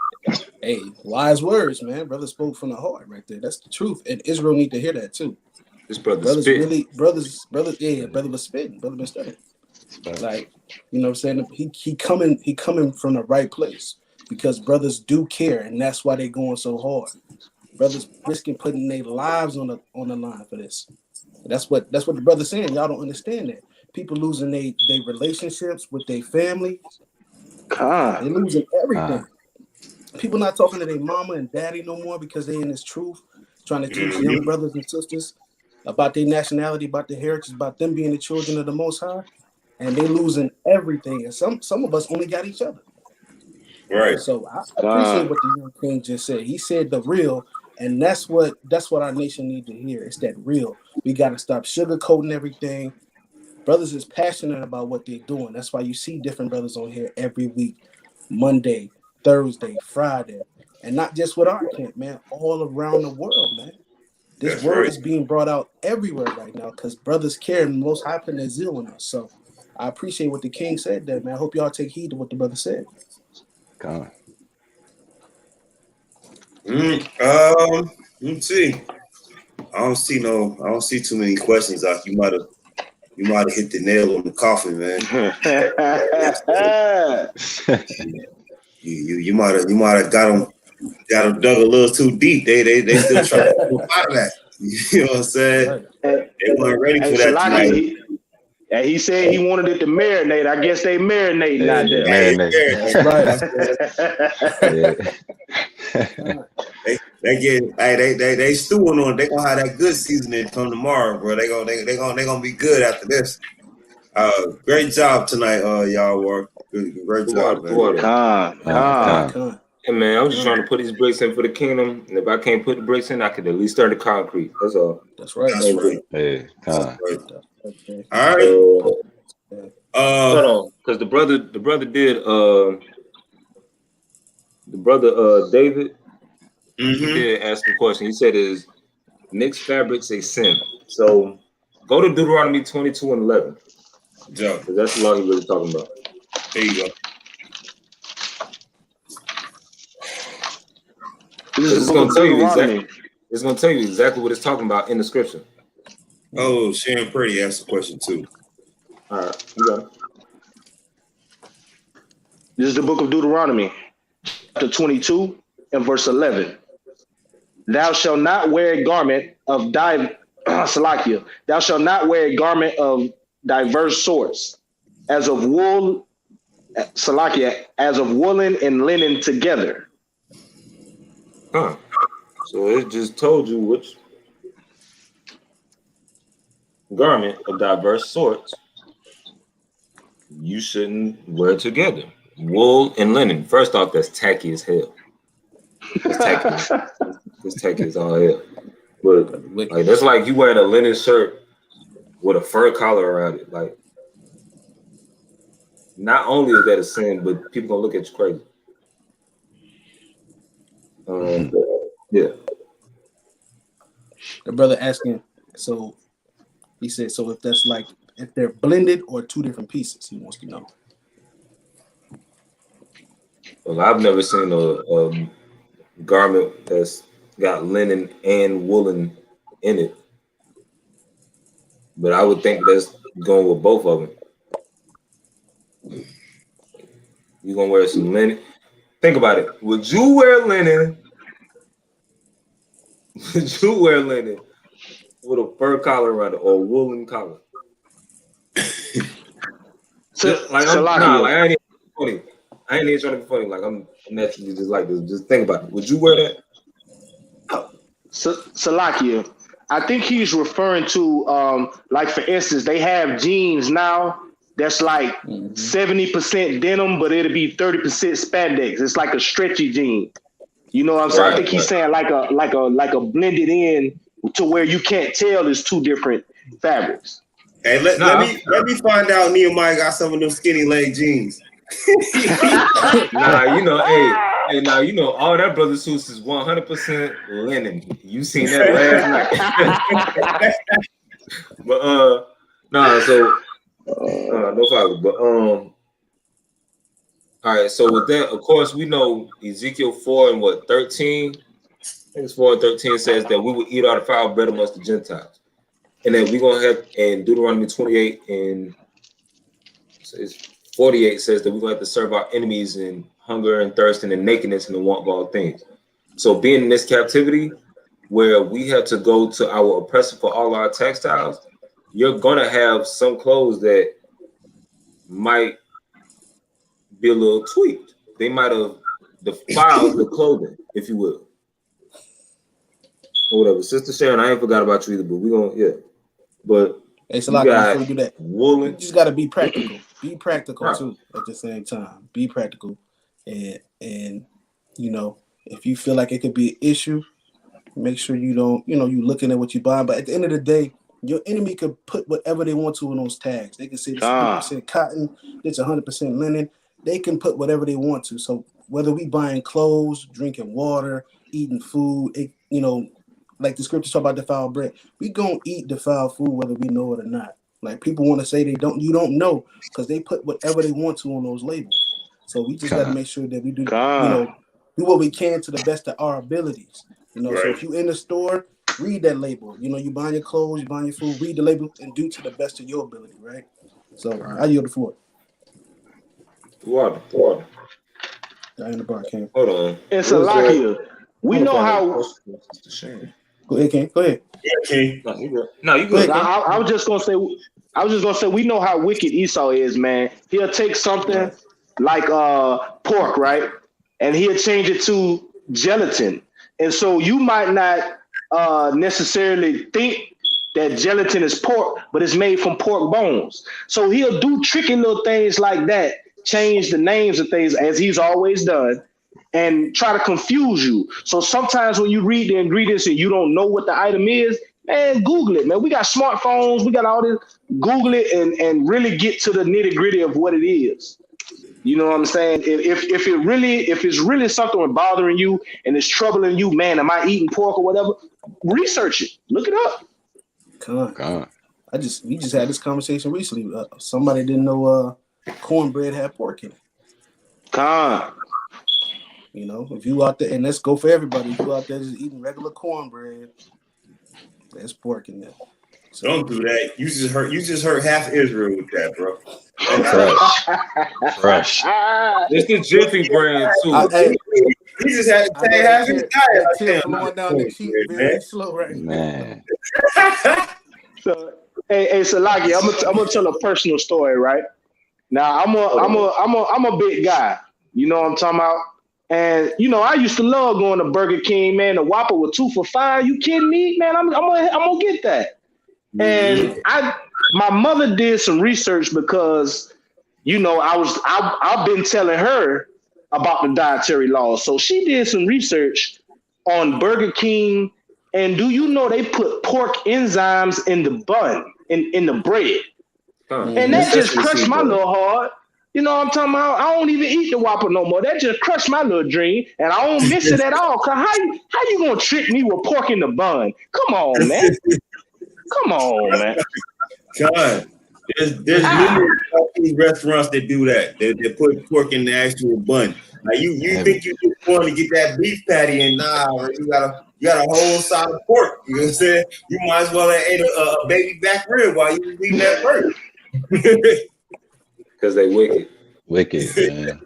Hey, wise words, man. Brother spoke from the heart right there. That's the truth. And Israel need to hear that too. This brother brothers spit. really, brothers, yeah, brother was spitting, brother been studying. Like, you know what I'm saying? He coming from the right place because brothers do care, and that's why they going so hard. Brothers risking putting their lives on the line for this. That's what the brother's saying. Y'all don't understand that. People losing their relationships with their families. They losing everything. People not talking to their mama and daddy no more because they in this truth, trying to teach young brothers and sisters about their nationality, about their heritage, about them being the children of the Most High, and they losing everything. And some of us only got each other. Right. So I appreciate what the young king just said. He said the real, and that's what our nation need to hear. It's that real. We got to stop sugarcoating everything. Brothers is passionate about what they're doing. That's why you see different brothers on here every week, Monday, Thursday, Friday, and not just with our camp, man, all around the world, man. This word is being brought out everywhere right now because brothers care and Most High putting their zeal in us. So I appreciate what the king said there, man. I hope y'all take heed to what the brother said. God. Let's see. I don't see too many questions. You might have hit the nail on the coffin, man. you might have got them dug a little too deep. They still trying to come out of that. You know what I'm saying? They weren't ready for that tonight. And he said he wanted it to marinate. I guess they marinating out there. That's right. They stewing on it. They gonna have that good seasoning come tomorrow, bro. They gonna be good after this. Great job tonight, y'all work. Great job, man. Hey man, I'm just trying to put these bricks in for the kingdom, and if I can't put the bricks in, I can at least start the concrete. That's all. That's right. Hey, all right. Hold on, because the brother did David he did ask a question. He said, "Is mixed fabrics a sin?" So go to Deuteronomy 22:11. Yeah, because that's the law he's really talking about. There you go. It's going to tell you exactly. It's going to tell you exactly what it's talking about in the scripture. Oh, Sharon Purdy asked a question too. All right, you got it. This is the book of Deuteronomy, chapter 22 and verse 11. Thou shalt not wear a garment of Salakia. Thou shalt not wear a garment of diverse sorts, as of wool, Salakia, as of woolen and linen together. Huh. So it just told you which garment of diverse sorts you shouldn't wear together. Wool and linen. First off, that's tacky as hell. That's tacky. That's tacky as all hell. But like that's like you wearing a linen shirt with a fur collar around it. Like, not only is that a sin, but people gonna look at you crazy. Yeah. The brother asking, so he said, so if that's like if they're blended or two different pieces, he wants to know. Well, I've never seen a garment that's got linen and woolen in it, but I would think that's going with both of them. You're gonna wear some linen. Think about it. Would you wear linen? Would you wear linen with a fur collar around it or a woolen collar? Like I ain't funny. I ain't even trying to be funny. Like I'm naturally just like this. Just think about it. Would you wear that? Salakia, I think he's referring to like for instance, they have jeans now that's like 70% denim, but it'll be 30% spandex. It's like a stretchy jean. You know what I'm saying? Right, I think he's saying like a blended in to where you can't tell it's two different fabrics. Hey, let me find out Nehemiah got some of them skinny leg jeans. Nah, you know, hey, now you know all that brother suits is 100% linen. You seen that last night. But so no problem. But all right, so with that, of course, we know Ezekiel 4 and 13. I think it's 4 and 13 says that we will eat our defiled bread amongst the Gentiles. And then we're gonna have, and Deuteronomy 28 and 48 says that we're gonna have to serve our enemies in hunger and thirst and in nakedness and the want of all things. So being in this captivity where we have to go to our oppressor for all our textiles, you're gonna have some clothes that might be a little tweaked. They might have defiled the clothing, if you will. Or whatever. Sister Sharon, I ain't forgot about you either, but we're gonna, But hey, so before we do that, woolen. You just gotta be practical. Be practical too at the same time. Be practical. And you know, if you feel like it could be an issue, make sure you don't, you looking at what you buy. But at the end of the day, your enemy could put whatever they want to on those tags. They can say it's 100% cotton, it's 100% linen. They can put whatever they want to. So whether we buying clothes, drinking water, eating food, like the scriptures talk about defiled bread, we gonna eat defiled food whether we know it or not. Like people want to say they don't, you don't know, because they put whatever they want to on those labels. So we just got to make sure that we do, do what we can to the best of our abilities. Right. So if you in the store, read that label. You buying your clothes, you buying your food, read the label and do to the best of your ability, right? So I yield the floor. Water. Diana Bar came. Hold on. And Salakia, we know how. Go ahead, King. Go ahead. Yeah, King. No, you good. I was just gonna say we know how wicked Esau is, man. He'll take something like pork, right, and he'll change it to gelatin, and so you might not necessarily think that gelatin is pork, but it's made from pork bones. So he'll do tricky little things like that, change the names of things as he's always done, and try to confuse you. So sometimes when you read the ingredients and you don't know what the item is, man, Google it, man. We got smartphones, we got all this. Google it and really get to the nitty gritty of what it is. You know what I'm saying? If it's really something bothering you and it's troubling you, man, am I eating pork or whatever? Research it, look it up. Come on. We just had this conversation recently. Somebody didn't know cornbread had pork in it. If you out there, and let's go for everybody, if you out there just eating regular cornbread, there's pork in there. So don't do that. You just hurt half Israel with that, bro. Fresh. It's the Jiffy brand too. He just had to say half his diet. Flowing down the cheek very slow right now. Man. So, hey, Salaki, I'm gonna tell a personal story, right? Now I'm a big guy. You know what I'm talking about? And you know, I used to love going to Burger King, man. The Whopper was 2 for $5. You kidding me, man? I'm gonna get that. And my mother did some research because you know I've been telling her about the dietary laws. So she did some research on Burger King. And do you know they put pork enzymes in the bun, in the bread? And that just crushed my little heart. You know what I'm talking about? I don't even eat the Whopper no more. That just crushed my little dream, and I don't miss it at all. Cause how you gonna trick me with pork in the bun? Come on, man. Come on, man. John, there's numerous restaurants that do that. They put pork in the actual bun. Now you think you just want to get that beef patty, and you got a whole side of pork. You know what I'm saying? You might as well have ate a baby back rib while you was eating that burger. Because they wicked. Wicked, man.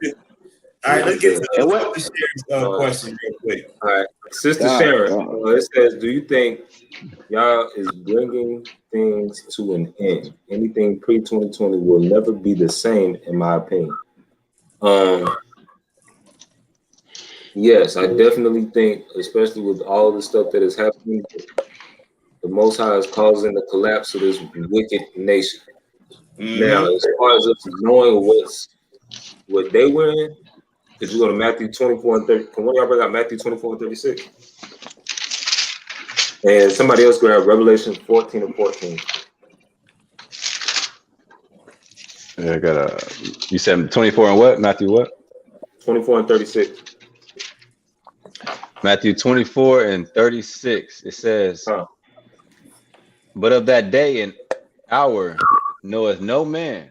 All right, let's get to Sister Sharon's question real quick. All right, Sister Sharon, it says, do you think y'all is bringing things to an end? Anything pre-2020 will never be the same, in my opinion. Yes, I definitely think, especially with all the stuff that is happening, the Most High is causing the collapse of this wicked nation. Now, as far as us knowing what they were in, could you go to Matthew 24 and 30? Can one of y'all bring out Matthew 24 and 36? And somebody else grab Revelation 14 and 14. Yeah, I got you said 24 and what? Matthew what? 24 and 36. Matthew 24 and 36. It says, but of that day and hour knoweth no man,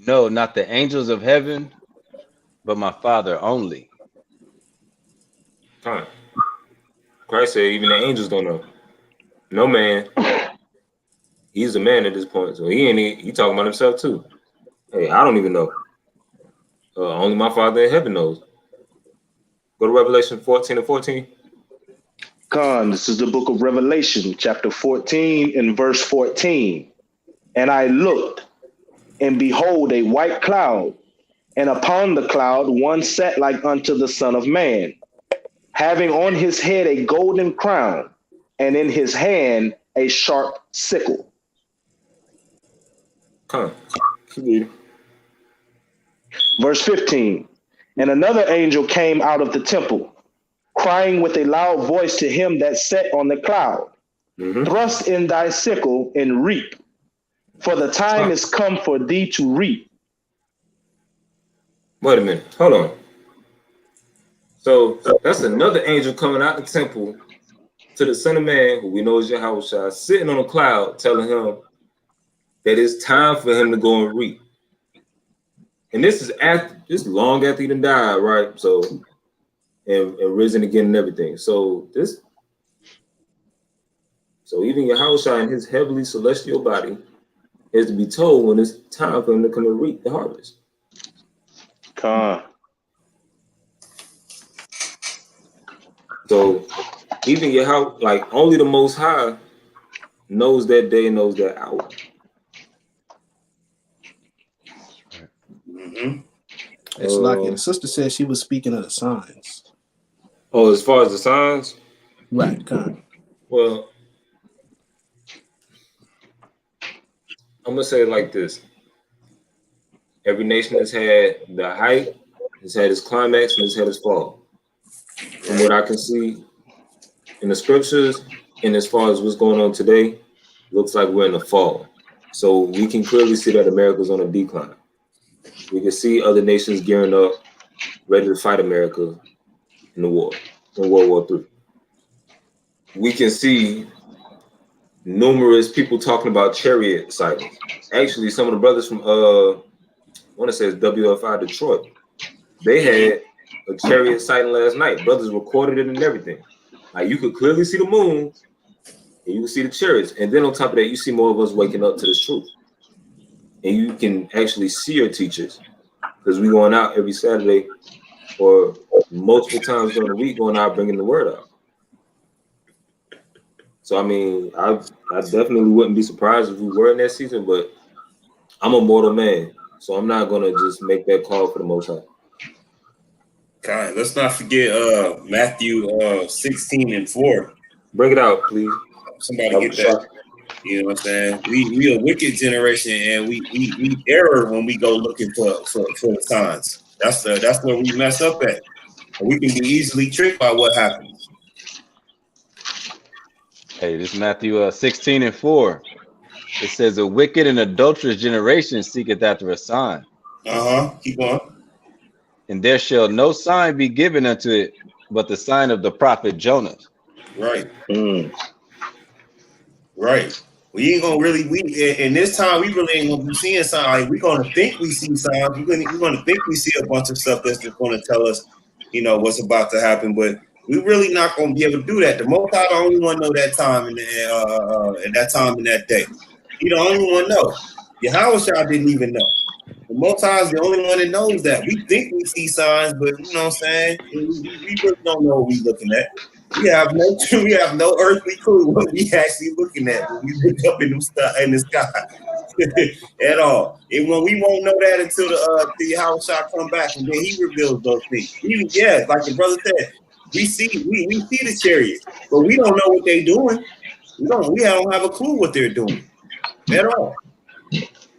no, not the angels of heaven, but my Father only. Christ said even the angels don't know. No man. He's a man at this point, so he talking about himself too. Hey, I don't even know. Only my Father in heaven knows. Go to Revelation 14 and 14. This is the book of Revelation, chapter 14 and verse 14. And I looked, and behold, a white cloud, and upon the cloud one sat like unto the Son of Man, having on his head a golden crown, and in his hand a sharp sickle. Verse 15. And another angel came out of the temple, crying with a loud voice to him that sat on the cloud, thrust in thy sickle and reap, for the time is come for thee to reap. Wait a minute, hold on. So that's another angel coming out the temple to the Son of Man, who we know is Yahushua, sitting on a cloud, telling him that it's time for him to go and reap. And this is long after he done died, right? So and risen again and everything. So even Yahushua in his heavenly celestial body is to be told when it's time for him to come and reap the harvest. So even Yahweh, like only the Most High knows that day and knows that hour. It's like the sister said she was speaking of the signs. Oh, as far as the signs? Right, Well, I'm gonna say it like this. Every nation has had the height, has had its climax, and has had its fall. From what I can see in the scriptures, and as far as what's going on today, looks like we're in the fall. So we can clearly see that America's on a decline. We can see other nations gearing up, ready to fight America in the war, in World War III. We can see numerous people talking about chariot sightings. Actually, some of the brothers from I want to say it's WFI Detroit, they had a chariot sighting last night. Brothers recorded it and everything. Like you could clearly see the moon, and you can see the chariots. And then on top of that, you see more of us waking up to this truth. And you can actually see your teachers, because we're going out every Saturday or multiple times during the week, going out bringing the word out. So I mean, I definitely wouldn't be surprised if we were in that season, but I'm a mortal man. So I'm not gonna just make that call for the Most High. God, let's not forget Matthew 16:4. Bring it out, please. Somebody get that. You know what I'm saying? We a wicked generation, and we error when we go looking for the signs. That's where we mess up at. And we can be easily tricked by what happens. Hey, this is Matthew 16:4. It says, "A wicked and adulterous generation seeketh after a sign." Keep going. "And there shall no sign be given unto it, but the sign of the prophet Jonah." Right. Right. We ain't gonna really in this time we really ain't gonna be seeing signs. Like, we're gonna think we see signs. We're gonna think we see a bunch of stuff that's just gonna tell us, what's about to happen. But we really not gonna be able to do that. The Most High the only one know that time and that time and that day. He the only one know. Yahweh didn't even know. The Most High is the only one that knows that. We think we see signs, but you know what I'm saying? We really don't know what we're looking at. We have no earthly clue what we actually looking at when we look up in the sky at all. And when we won't know that until the Yahweh come back, and then he reveals those things. Like the brother said, we see the chariots, but we don't know what they're doing. We don't have a clue what they're doing at all.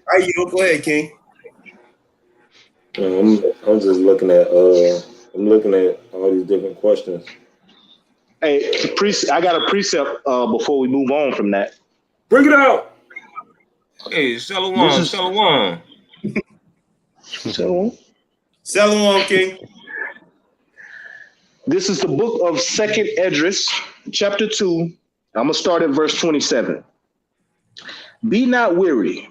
How you go ahead, King? I'm just looking at all these different questions. Hey, I got a precept before we move on from that. Bring it out. Hey, Shalom. Shalom, King. This is the book of 2nd Esdras, chapter 2. I'm going to start at verse 27. "Be not weary,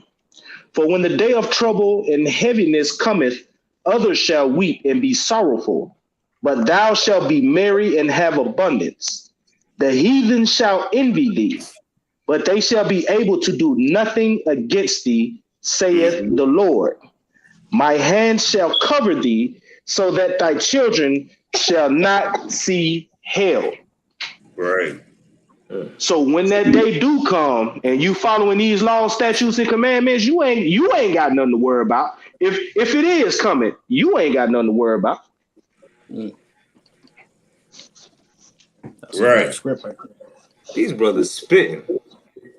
for when the day of trouble and heaviness cometh, others shall weep and be sorrowful, but thou shalt be merry and have abundance. The heathen shall envy thee, but they shall be able to do nothing against thee, saith the Lord. My hand shall cover thee, so that thy children shall not see hell." Right. So when that day do come and you following these laws, statutes, and commandments, you ain't got nothing to worry about. If it is coming, you ain't got nothing to worry about. That's Right. a script right there. These brothers spitting.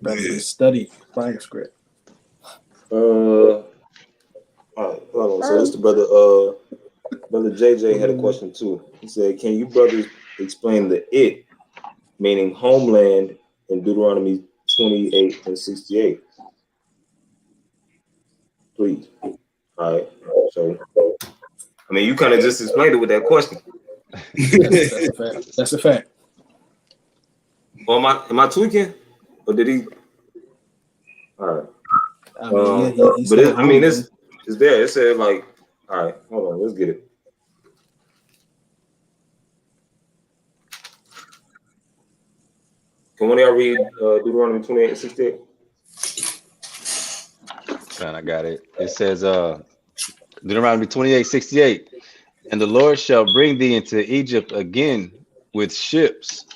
Better study fire script. All right, hold on. So this the brother JJ had a question too. He said, "Can you brothers explain the it, meaning homeland, in Deuteronomy 28 and 68? Please." All right. So, I mean, you kind of just explained it with that question. That's a fact. That's a fact. Or am I tweaking? Or did he? All right. It's there. It said like, all right, hold on, let's get it. Can one of y'all read Deuteronomy 28 and 68? And I got it. It says, Deuteronomy 28:68, "And the Lord shall bring thee into Egypt again with ships,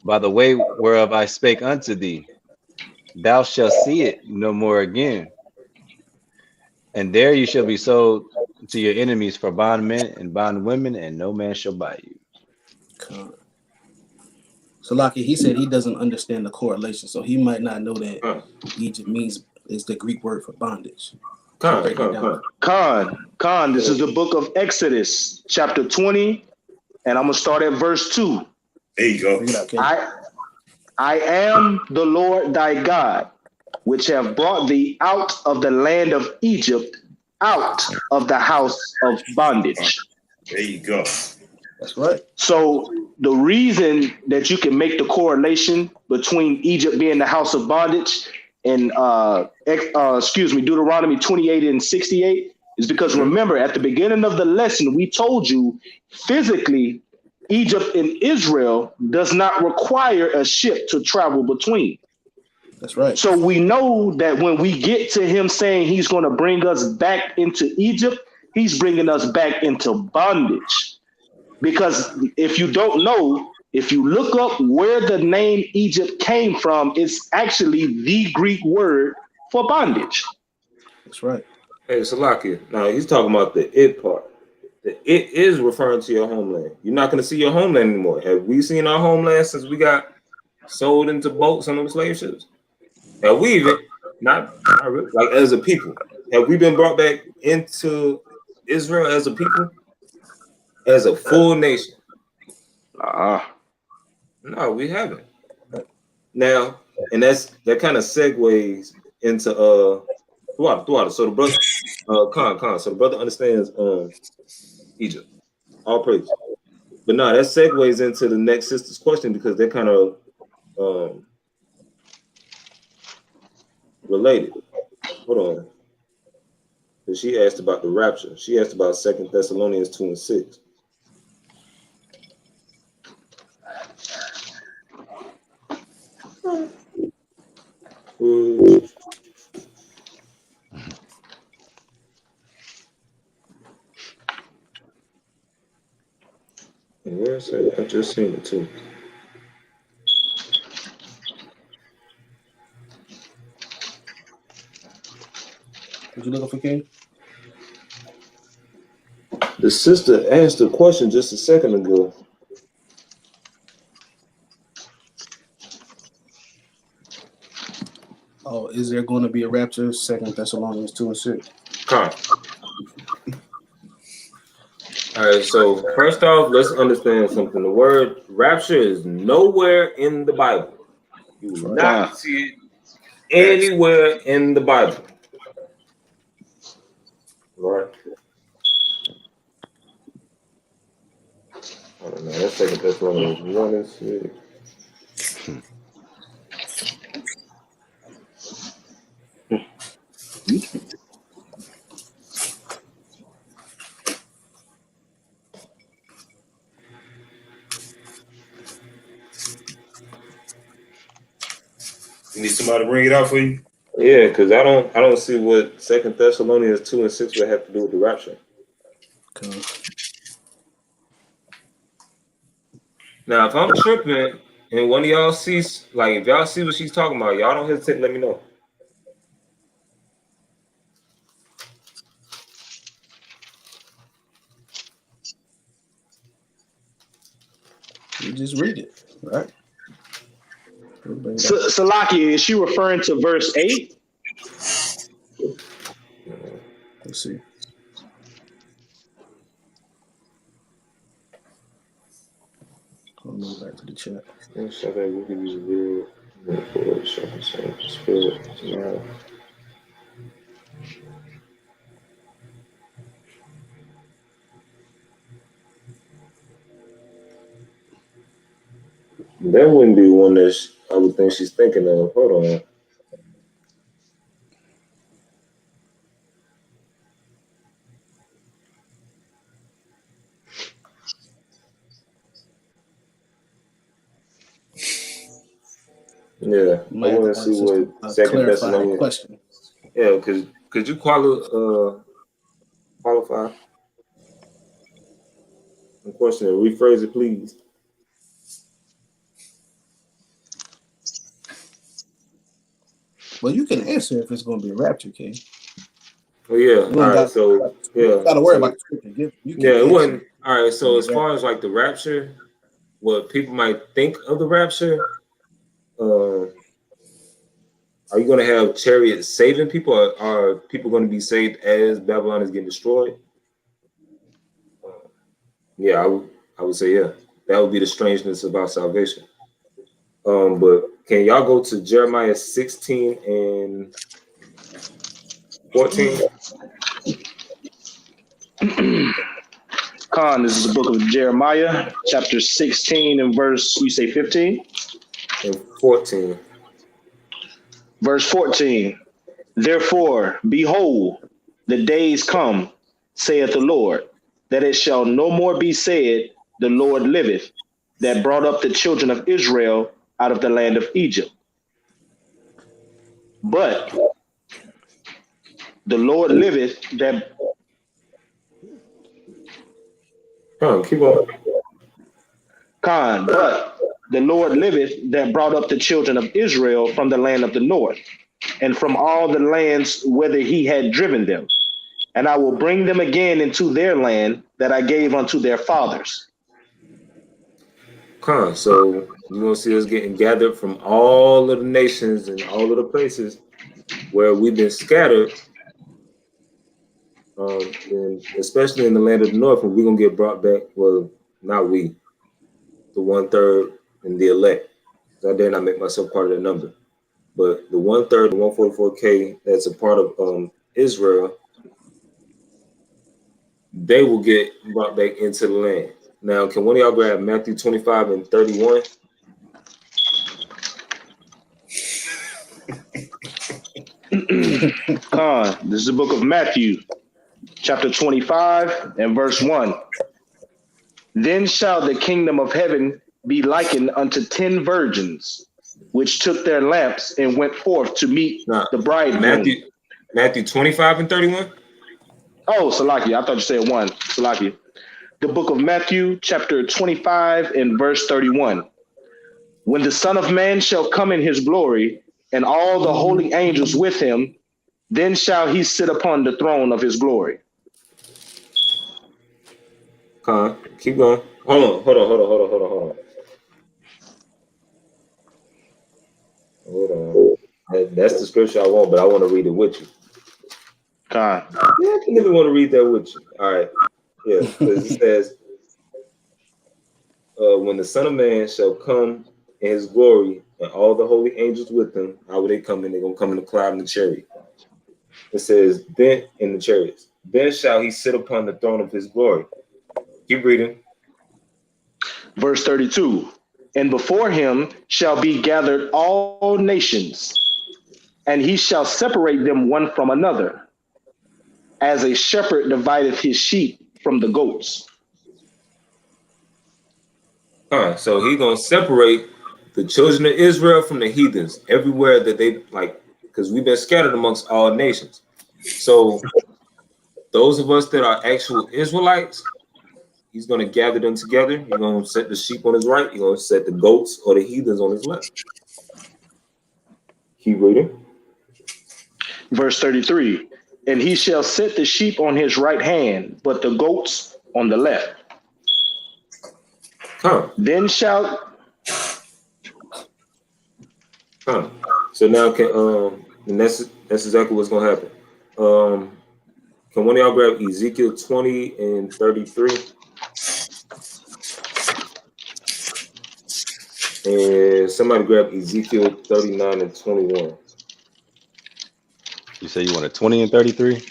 by the way whereof I spake unto thee. Thou shalt see it no more again. And there you shall be sold to your enemies for bondmen and bondwomen, and no man shall buy you." So, Laki, he said he doesn't understand the correlation, so he might not know that Egypt is the Greek word for bondage. Khan, this is the book of Exodus, chapter 20, and I'm going to start at verse 2. There you go. I am the Lord thy God, which have brought thee out of the land of Egypt, out of the house of bondage. There you go. That's right. So the reason that you can make the correlation between Egypt being the house of bondage and Deuteronomy 28 and 68 is because remember, at the beginning of the lesson, we told you physically Egypt and Israel does not require a ship to travel between. That's right. So we know that when we get to him saying he's going to bring us back into Egypt, he's bringing us back into bondage. Because if you don't know, if you look up where the name Egypt came from, it's actually the Greek word for bondage. That's right. Hey, Salaki. Now he's talking about the it part. The it is referring to your homeland. You're not going to see your homeland anymore. Have we seen our homeland since we got sold into boats on them slave ships? Have we even not really, like as a people? Have we been brought back into Israel as a people, as a full nation? No, we haven't. Now, and that kind of segues into throughout. So the brother, Khan. So the brother understands Egypt. All praise. But no, that segues into the next sister's question because they're kind of related. Hold on. Because she asked about the rapture. She asked about 2 Thessalonians 2:6. Where is it? I just seen it too. What you looking for, King? The sister asked a question just a second ago. Oh, is there going to be a rapture? 2 Thessalonians 2:6. Come. All right, so first off, let's understand something. The word rapture is nowhere in the Bible. You will not see it anywhere in the Bible. Right. I don't know. Let's take it this one. One is You need somebody to bring it out for you? yeah, because I don't see what 2 Thessalonians 2:6 would have to do with the rapture. Okay. Now, if I'm tripping and one of y'all sees, like, if y'all see what she's talking about, y'all don't hesitate to let me know. You just read it, right? Salaki, is she referring to verse 8? Let's see. I'll move back to the chat. That wouldn't be one that I would think she's thinking of. Hold on. Yeah, I want to see what 2 Thessalonians. Question. Yeah, could you qualify the question and rephrase it, please? Well, you can answer if it's going to be a rapture, King. Oh yeah. All right. So yeah, got to worry about the scripture. It wasn't. All right. So as far as like the rapture, what people might think of the rapture, are you going to have chariots saving people, or are people going to be saved as Babylon is getting destroyed? Yeah, I would say yeah. That would be the strangeness about salvation. But can y'all go to Jeremiah 16 and 14? Khan, this is the book of Jeremiah, chapter 16 and verse, you say 15? And 14. Verse 14. Therefore, behold, the days come, saith the Lord, that it shall no more be said, the Lord liveth, that brought up the children of Israel out of the land of Egypt. But the Lord liveth that... Keep on. Khan, but the Lord liveth that brought up the children of Israel from the land of the north, and from all the lands whither he had driven them, and I will bring them again into their land that I gave unto their fathers. So you're gonna see us getting gathered from all of the nations and all of the places where we've been scattered, and especially in the land of the north, and we're gonna get brought back. Well, not we, the 1/3 and the elect. I dare not make myself part of that number, but the 1/3, the 144K, that's a part of Israel, they will get brought back into the land. Now, can one of y'all grab Matthew 25 and 31? This is the book of Matthew, chapter 25 and verse 1. Then shall the kingdom of heaven be likened unto 10 virgins, which took their lamps and went forth to meet the bridegroom. Matthew 25 and 31? Oh, Salaki, I thought you said 1. Salaki. The book of Matthew, chapter 25 and verse 31. When the Son of Man shall come in his glory, and all the holy angels with him, then shall he sit upon the throne of his glory. Keep going. Hold on. Hold on. That's the scripture I want, but I want to read it with you. Yeah, I can even want to read that with you. All right. Yeah, because it says, when the Son of Man shall come in his glory, and all the holy angels with him, how will they come in? They're going to come in the cloud and the chariot. It says, then in the chariots, then shall he sit upon the throne of his glory. Keep reading. Verse 32. And before him shall be gathered all nations, and he shall separate them one from another, as a shepherd divideth his sheep from the goats. So he's going to separate the children of Israel from the heathens everywhere that they like, because we've been scattered amongst all nations. So those of us that are actual Israelites, he's going to gather them together. He's going to set the sheep on his right. He's going to set the goats or the heathens on his left. Keep reading. Verse 33. And he shall set the sheep on his right hand, but the goats on the left. Then shall... So now and that's exactly what's gonna happen. Can one of y'all grab Ezekiel 20 and 33? And somebody grab Ezekiel 39 and 21. You say you wanted 20 and 33?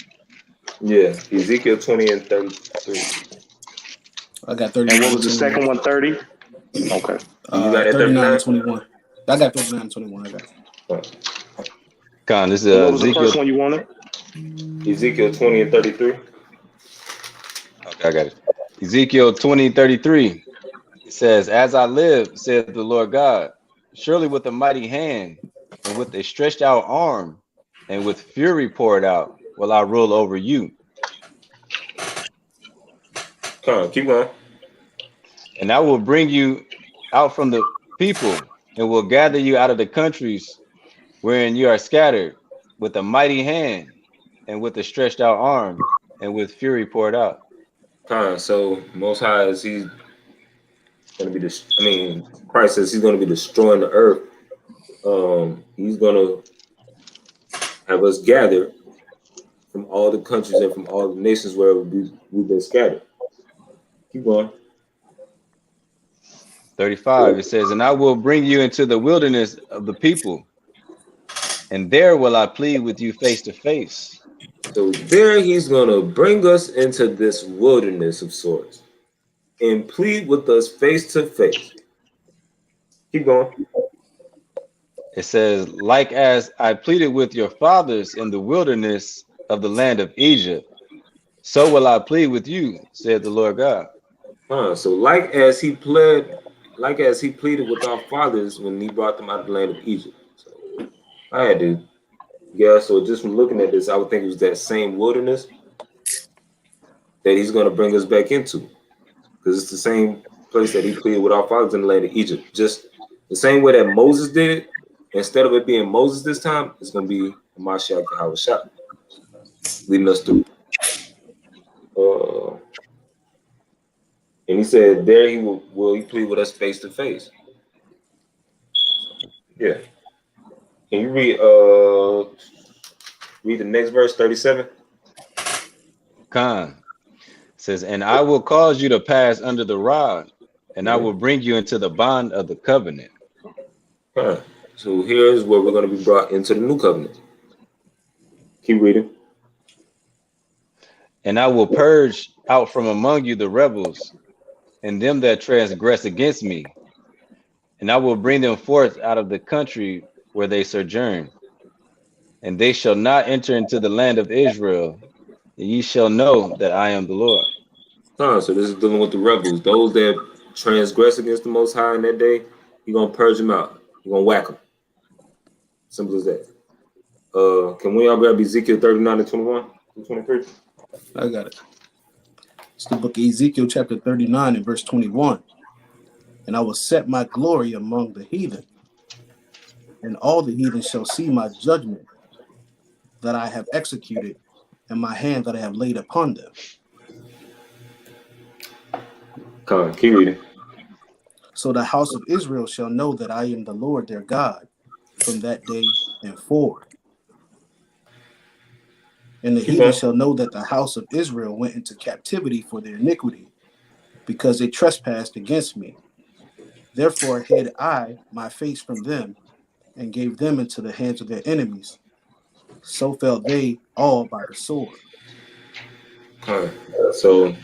Yeah, Ezekiel 20 and 33. I got 30. And what was the second one? 30? Okay. You got 39 and 21. I got 39 and 21. I got Con, this is what was Ezekiel. the first one you wanted? Ezekiel 20 and 33. Okay, I got it. Ezekiel 20 and 33. It says, as I live, saith the Lord God, surely with a mighty hand and with a stretched out arm and with fury poured out will I rule over you. Come on, keep going. And I will bring you out from the people and will gather you out of the countries wherein you are scattered with a mighty hand and with a stretched out arm and with fury poured out. So Most High is he's going to be Christ says he's going to be destroying the earth. He's going to have us gathered from all the countries and from all the nations where we've been scattered. Keep going. 35, it says, and I will bring you into the wilderness of the people, and there will I plead with you face to face. So there he's going to bring us into this wilderness of sorts and plead with us face to face. Keep going. It says, like as I pleaded with your fathers in the wilderness of the land of Egypt, so will I plead with you, said the Lord God. So like as he pleaded with our fathers when he brought them out of the land of Egypt. So I had to guess, so just from looking at this, I would think it was that same wilderness that he's going to bring us back into, because it's the same place that he pleaded with our fathers in the land of Egypt. Just the same way that Moses did it. Instead of it being Moses this time, it's going to be Mashiach Yahushua leading us through. And he said, there he will he plead with us face to face. Yeah. Can you read the next verse, 37? Khan says, and I will cause you to pass under the rod, and I will bring you into the bond of the covenant. So here's where we're going to be brought into the new covenant. Keep reading. And I will purge out from among you the rebels and them that transgress against me, and I will bring them forth out of the country where they sojourn, and they shall not enter into the land of Israel, and ye shall know that I am the Lord. So this is dealing with the rebels, those that transgress against the Most High in that day. You're going to purge them out. You're going to whack them. Simple as that. Can we all grab Ezekiel 39 and 21 and 23? I got it. It's the book of Ezekiel chapter 39 and verse 21. And I will set my glory among the heathen, and all the heathen shall see my judgment that I have executed, and my hand that I have laid upon them. Come on, keep reading. So the house of Israel shall know that I am the Lord their God from that day and forward. And the heathen shall know that the house of Israel went into captivity for their iniquity, because they trespassed against me. Therefore hid I my face from them, and gave them into the hands of their enemies. So fell they all by the sword. So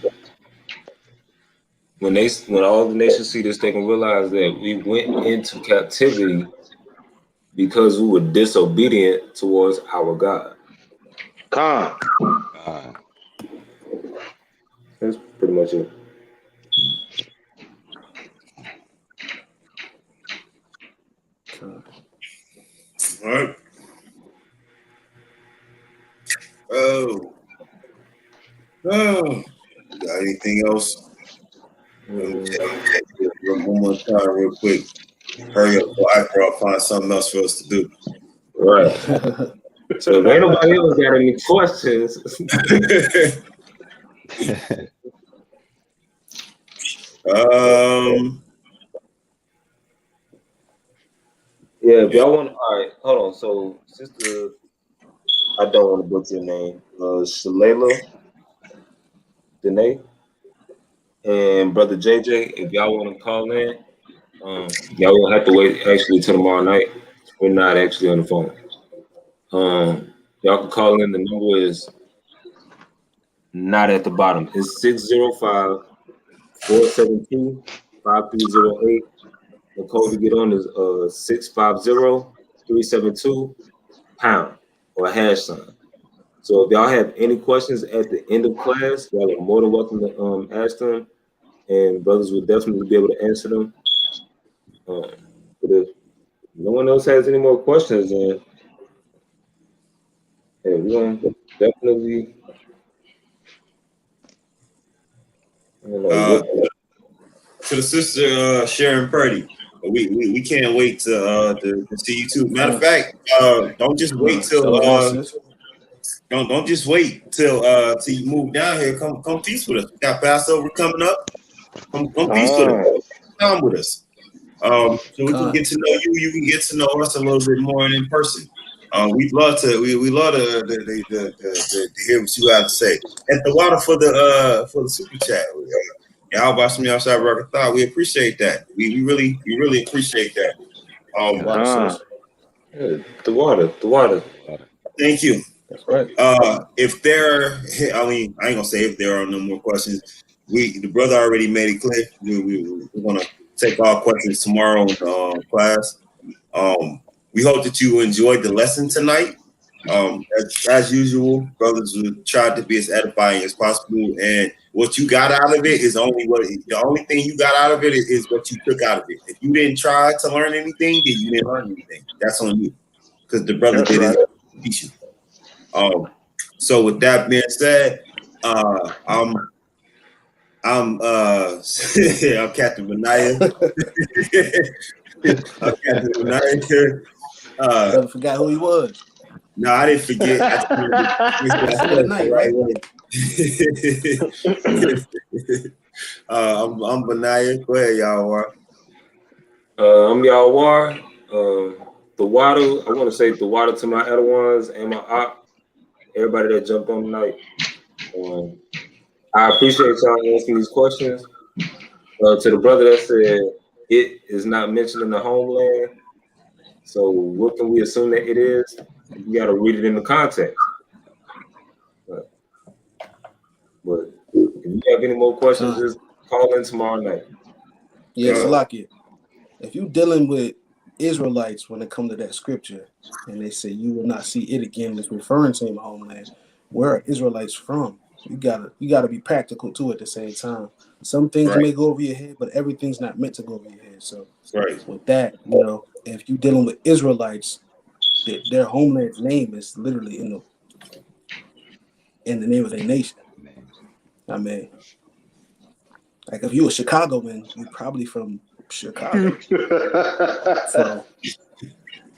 when all the nations see this, they can realize that we went into captivity because we were disobedient towards our God. Khan. That's pretty much it. All right. Oh. Got anything else? One more time, real quick. Hurry up, before I find something else for us to do. Right. So if ain't nobody else got any questions. Yeah, if y'all want, all right, hold on. So, sister, I don't want to butcher your name, Shalala Danae, and brother JJ, if y'all want to call in, y'all won't have to wait actually till tomorrow night. We're not actually on the phone. Y'all can call in. The number is not at the bottom. It's 605-472-5308. The code to get on is 650-372# or #. So if y'all have any questions at the end of class, y'all are more than welcome to ask them, and brothers will definitely be able to answer them. But if no one else has any more questions, then hey, we're gonna definitely. To the sister Sharon Purdy, we can't wait to see you too. Matter of fact, don't just wait till don't just wait till you move down here. Come feast with us. We got Passover coming up. Come feast with us. Come with us. So we can get to know you. You can get to know us a little bit more in person. We'd love to. We love to hear what you have to say. At the water for the super chat. We appreciate that. We really appreciate that. The water. Thank you. That's right. If there, I ain't gonna say if there are no more questions. The brother already made it clear. We're gonna take all questions tomorrow in class. We hope that you enjoyed the lesson tonight. As usual, brothers will try to be as edifying as possible, and what you got out of it is the only thing you got out of it is what you took out of it. If you didn't try to learn anything, then you didn't learn anything. That's on you, because the brother didn't teach you. So with that being said, I'm Captain Benaya. I'm Captain Benaya. Brother forgot who he was. No, I didn't forget. I said it the right way. I'm Benaiah. Go ahead, y'all. I'm Yawar. The water. I want to say the water to my other ones and my op. Everybody that jumped on tonight. I appreciate y'all asking these questions. To the brother that said it is not mentioned in the homeland. So what can we assume that it is? You got to read it in the context. But if you have any more questions, just call in tomorrow night. Yeah, Salakia. If you're dealing with Israelites when it comes to that scripture, and they say you will not see it again, it's referring to your homeland. Where are Israelites from? You gotta be practical too at the same time. Some things may go over your head, but everything's not meant to go over your head. So with that, if you're dealing with Israelites, their homeland's name is literally in the name of their nation. I mean, like if you a Chicagoan, you're probably from Chicago. So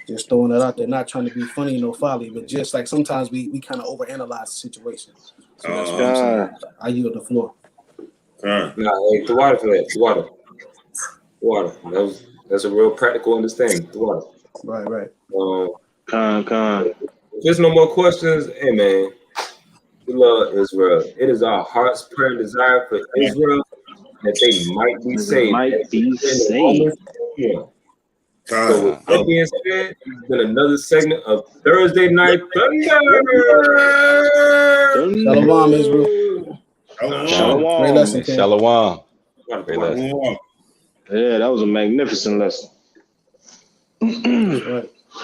just throwing that out there, not trying to be funny, no folly, but just like sometimes we kind of overanalyze the situation. So that's what I'm saying. I yield the floor. Nah, hey, the water for that. The water. That's a real practical understanding. The water. Right. If there's no more questions, hey man, we love Israel. It is our heart's prayer and desire for Israel that they might be saved. So with that being said, it's been another segment of Thursday Night Thunder. Shalom, Israel. Shalom. Great lesson, King. Shalom. Great lesson. Yeah, that was a magnificent lesson. That's right.